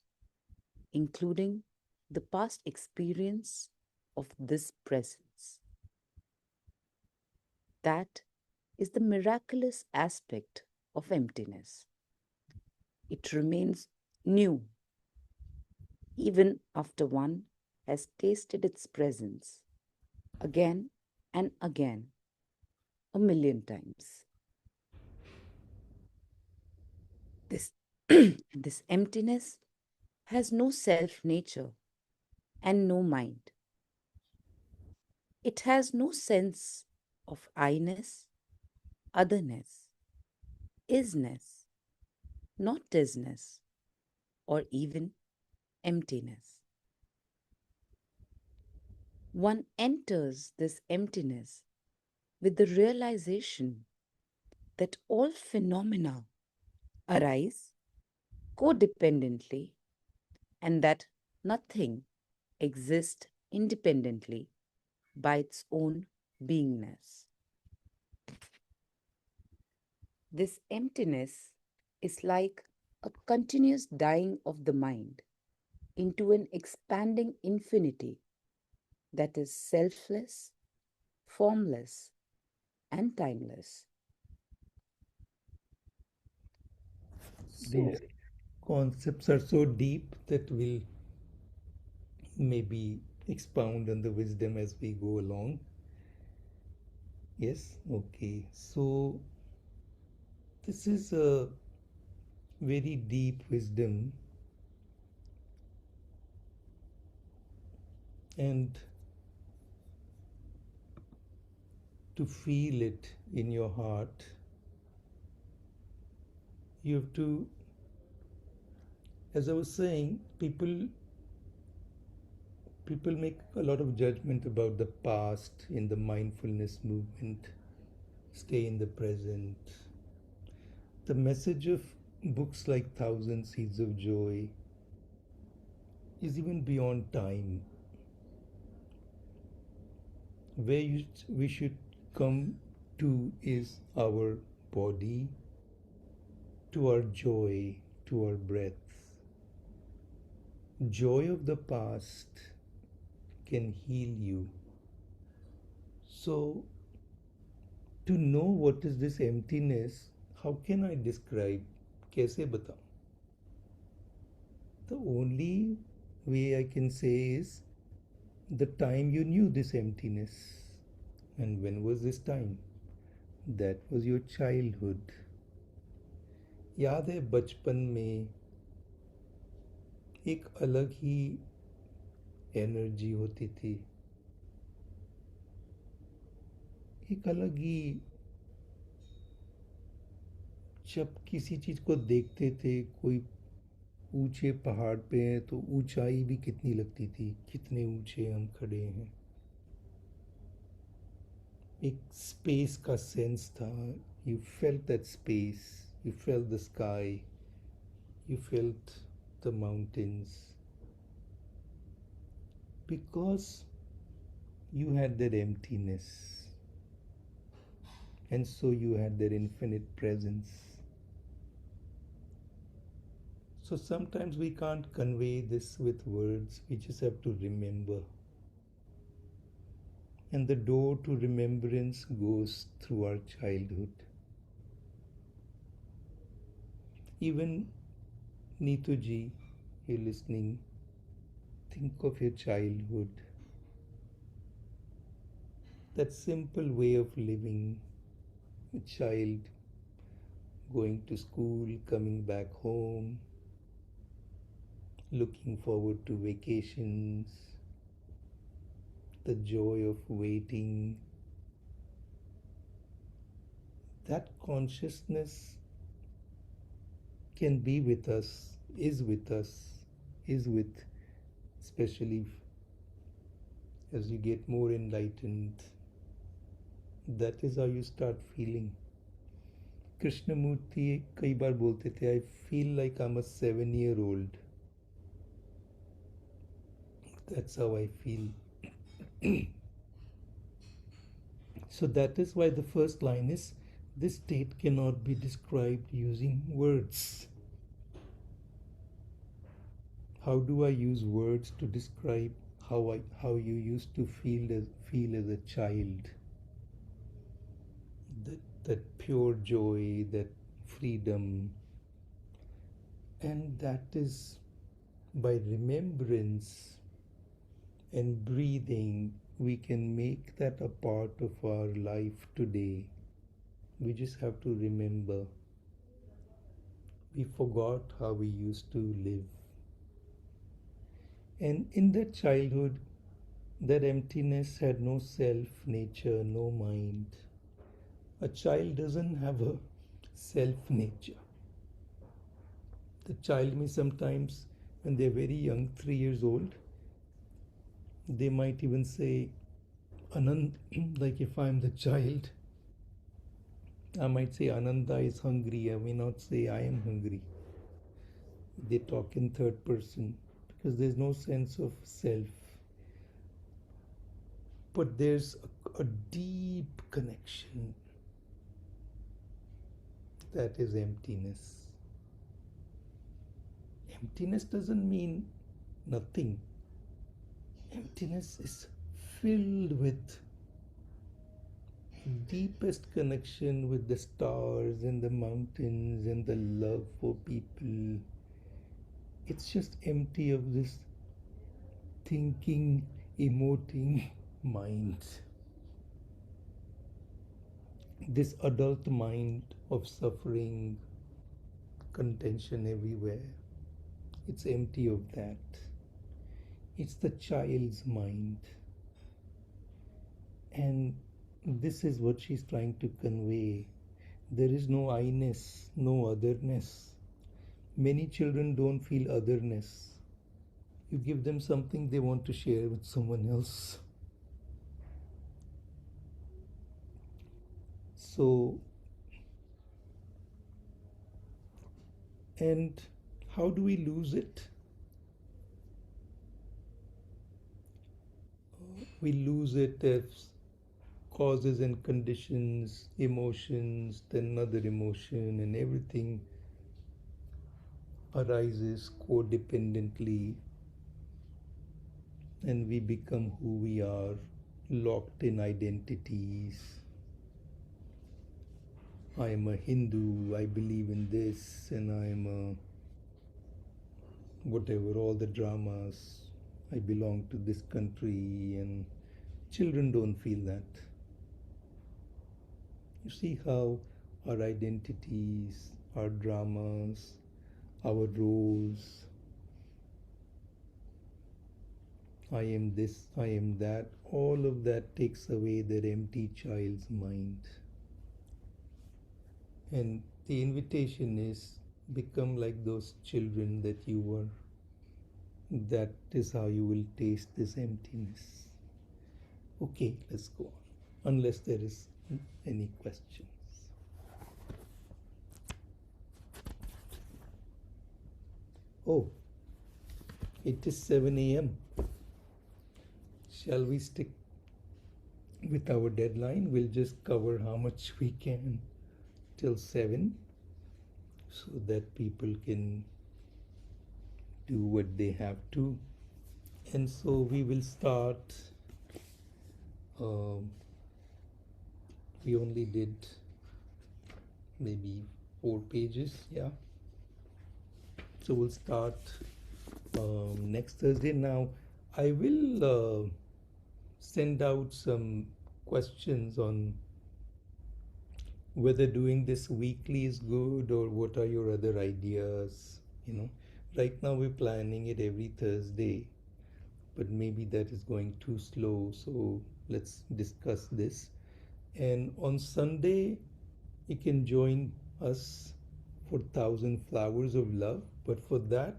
including the past experience of this presence. That is the miraculous aspect of emptiness. It remains new even after one has tasted its presence again and again, a million times. This, this emptiness has no self nature and no mind. It has no sense of I-ness, otherness, isness, not isness, or even emptiness. One enters this emptiness with the realization that all phenomena arise codependently and that nothing exists independently by its own beingness. This emptiness is like a continuous dying of the mind into an expanding infinity that is selfless, formless, and timeless. These So, concepts are so deep that we'll maybe expound on the wisdom as we go along. Yes, okay. So, this is a very deep wisdom, and to feel it in your heart, you have to, as I was saying, people make a lot of judgment about the past in the mindfulness movement. Stay in the present. The message of books like Thousand Seeds of Joy is even beyond time. Where we should come to is our body, to our joy, to our breath. Joy of the past can heal you. So, to know what is this emptiness, how can I describe? कैसे बताऊं? The only way I can say is the time you knew this emptiness. And when was this time? That was your childhood. याद है बचपन में एक अलग ही energy होती थी, एक अलग ही, जब किसी चीज़ को देखते थे, कोई ऊंचे पहाड़ पे हैं तो ऊंचाई भी कितनी लगती थी, कितने ऊंचे हम खड़े हैं। एक स्पेस का सेंस था, you felt that space, you felt the sky, you felt the mountains because you had that emptiness, and so you had that infinite presence. So sometimes we can't convey this with words, we just have to remember. And the door to remembrance goes through our childhood. Even Neetu you're listening, think of your childhood. That simple way of living, a child going to school, coming back home, looking forward to vacations, the joy of waiting. That consciousness can be with us, is with, especially as you get more enlightened. That is how you start feeling. Krishnamurti कई बार बोलते थे, I feel like I'm a 7-year-old. That's how I feel. So that is why the first line is, this state cannot be described using words. How do I use words to describe how you used to feel as a child? That pure joy, that freedom, and that is by remembrance and breathing, we can make that a part of our life today. We just have to remember. We forgot how we used to live. And in that childhood, that emptiness had no self, nature, no mind. A child doesn't have a self nature. The child may sometimes, when they're very young, 3 years old, they might even say, Anand, like if I'm the child, I might say Ananda is hungry. I may not say I am hungry. They talk in third person because there's no sense of self. But there's a deep connection. That is emptiness. Emptiness doesn't mean nothing. Emptiness is filled with deepest connection with the stars and the mountains and the love for people. It's just empty of this thinking, emoting mind. This adult mind of suffering, contention everywhere. It's empty of that. It's the child's mind. And this is what she's trying to convey. There is no I-ness, no otherness. Many children don't feel otherness. You give them something they want to share with someone else. So, and how do we lose it? We lose it as causes and conditions, emotions, then another emotion, and everything arises codependently, and we become who we are, locked in identities. I am a Hindu, I believe in this, and I am a whatever, all the dramas. I belong to this country, and children don't feel that. You see how our identities, our dramas, our roles, I am this, I am that, all of that takes away that empty child's mind. And the invitation is become like those children that you were. That is how you will taste this emptiness. Okay, let's go on. Unless there is any questions. Oh, it is 7 a.m. Shall we stick with our deadline? We'll just cover how much we can till 7 so that people can do what they have to. And so we will start. Um, we only did maybe 4 pages, yeah. So we'll start next Thursday. Now, I will send out some questions on whether doing this weekly is good or what are your other ideas. Right now we're planning it every Thursday, but maybe that is going too slow. So let's discuss this. And on Sunday, you can join us for 1,000 Flowers of Love. But for that,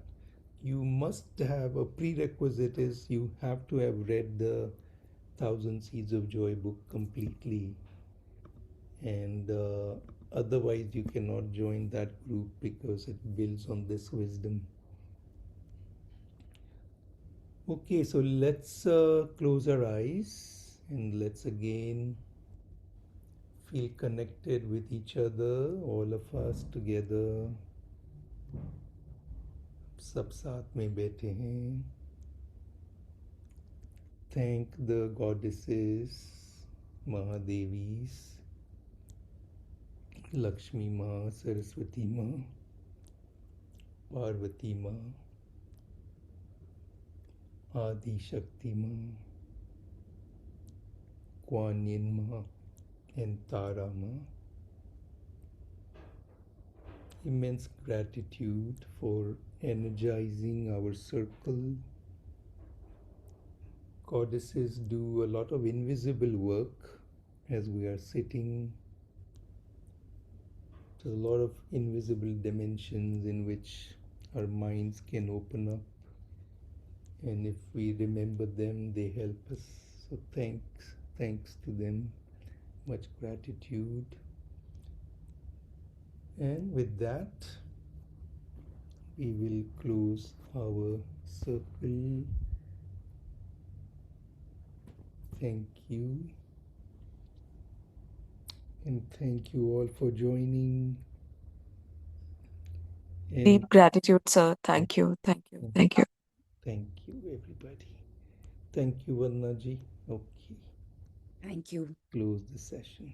you must have a prerequisite is you have to have read the 1,000 Seeds of Joy book completely. And otherwise, you cannot join that group because it builds on this wisdom. Okay, so let's close our eyes and let's again feel connected with each other, all of us together. सब साथ में बैठे हैं. Thank the goddesses, Mahadevis, Lakshmi Ma, Saraswati Ma, Parvati Ma, Adi Shakti Ma, Kuan Yin Ma, and Tara Ma. Immense gratitude for energizing our circle. Goddesses do a lot of invisible work as we are sitting. There's a lot of invisible dimensions in which our minds can open up. And if we remember them, they help us. So thanks to them. Much gratitude. And with that, we will close our circle. Thank you. And thank you all for joining. And Deep gratitude, sir. Thank you. Thank you. Thank you. thank you, everybody. Thank you, Vannaji. Okay, Thank you. close the session.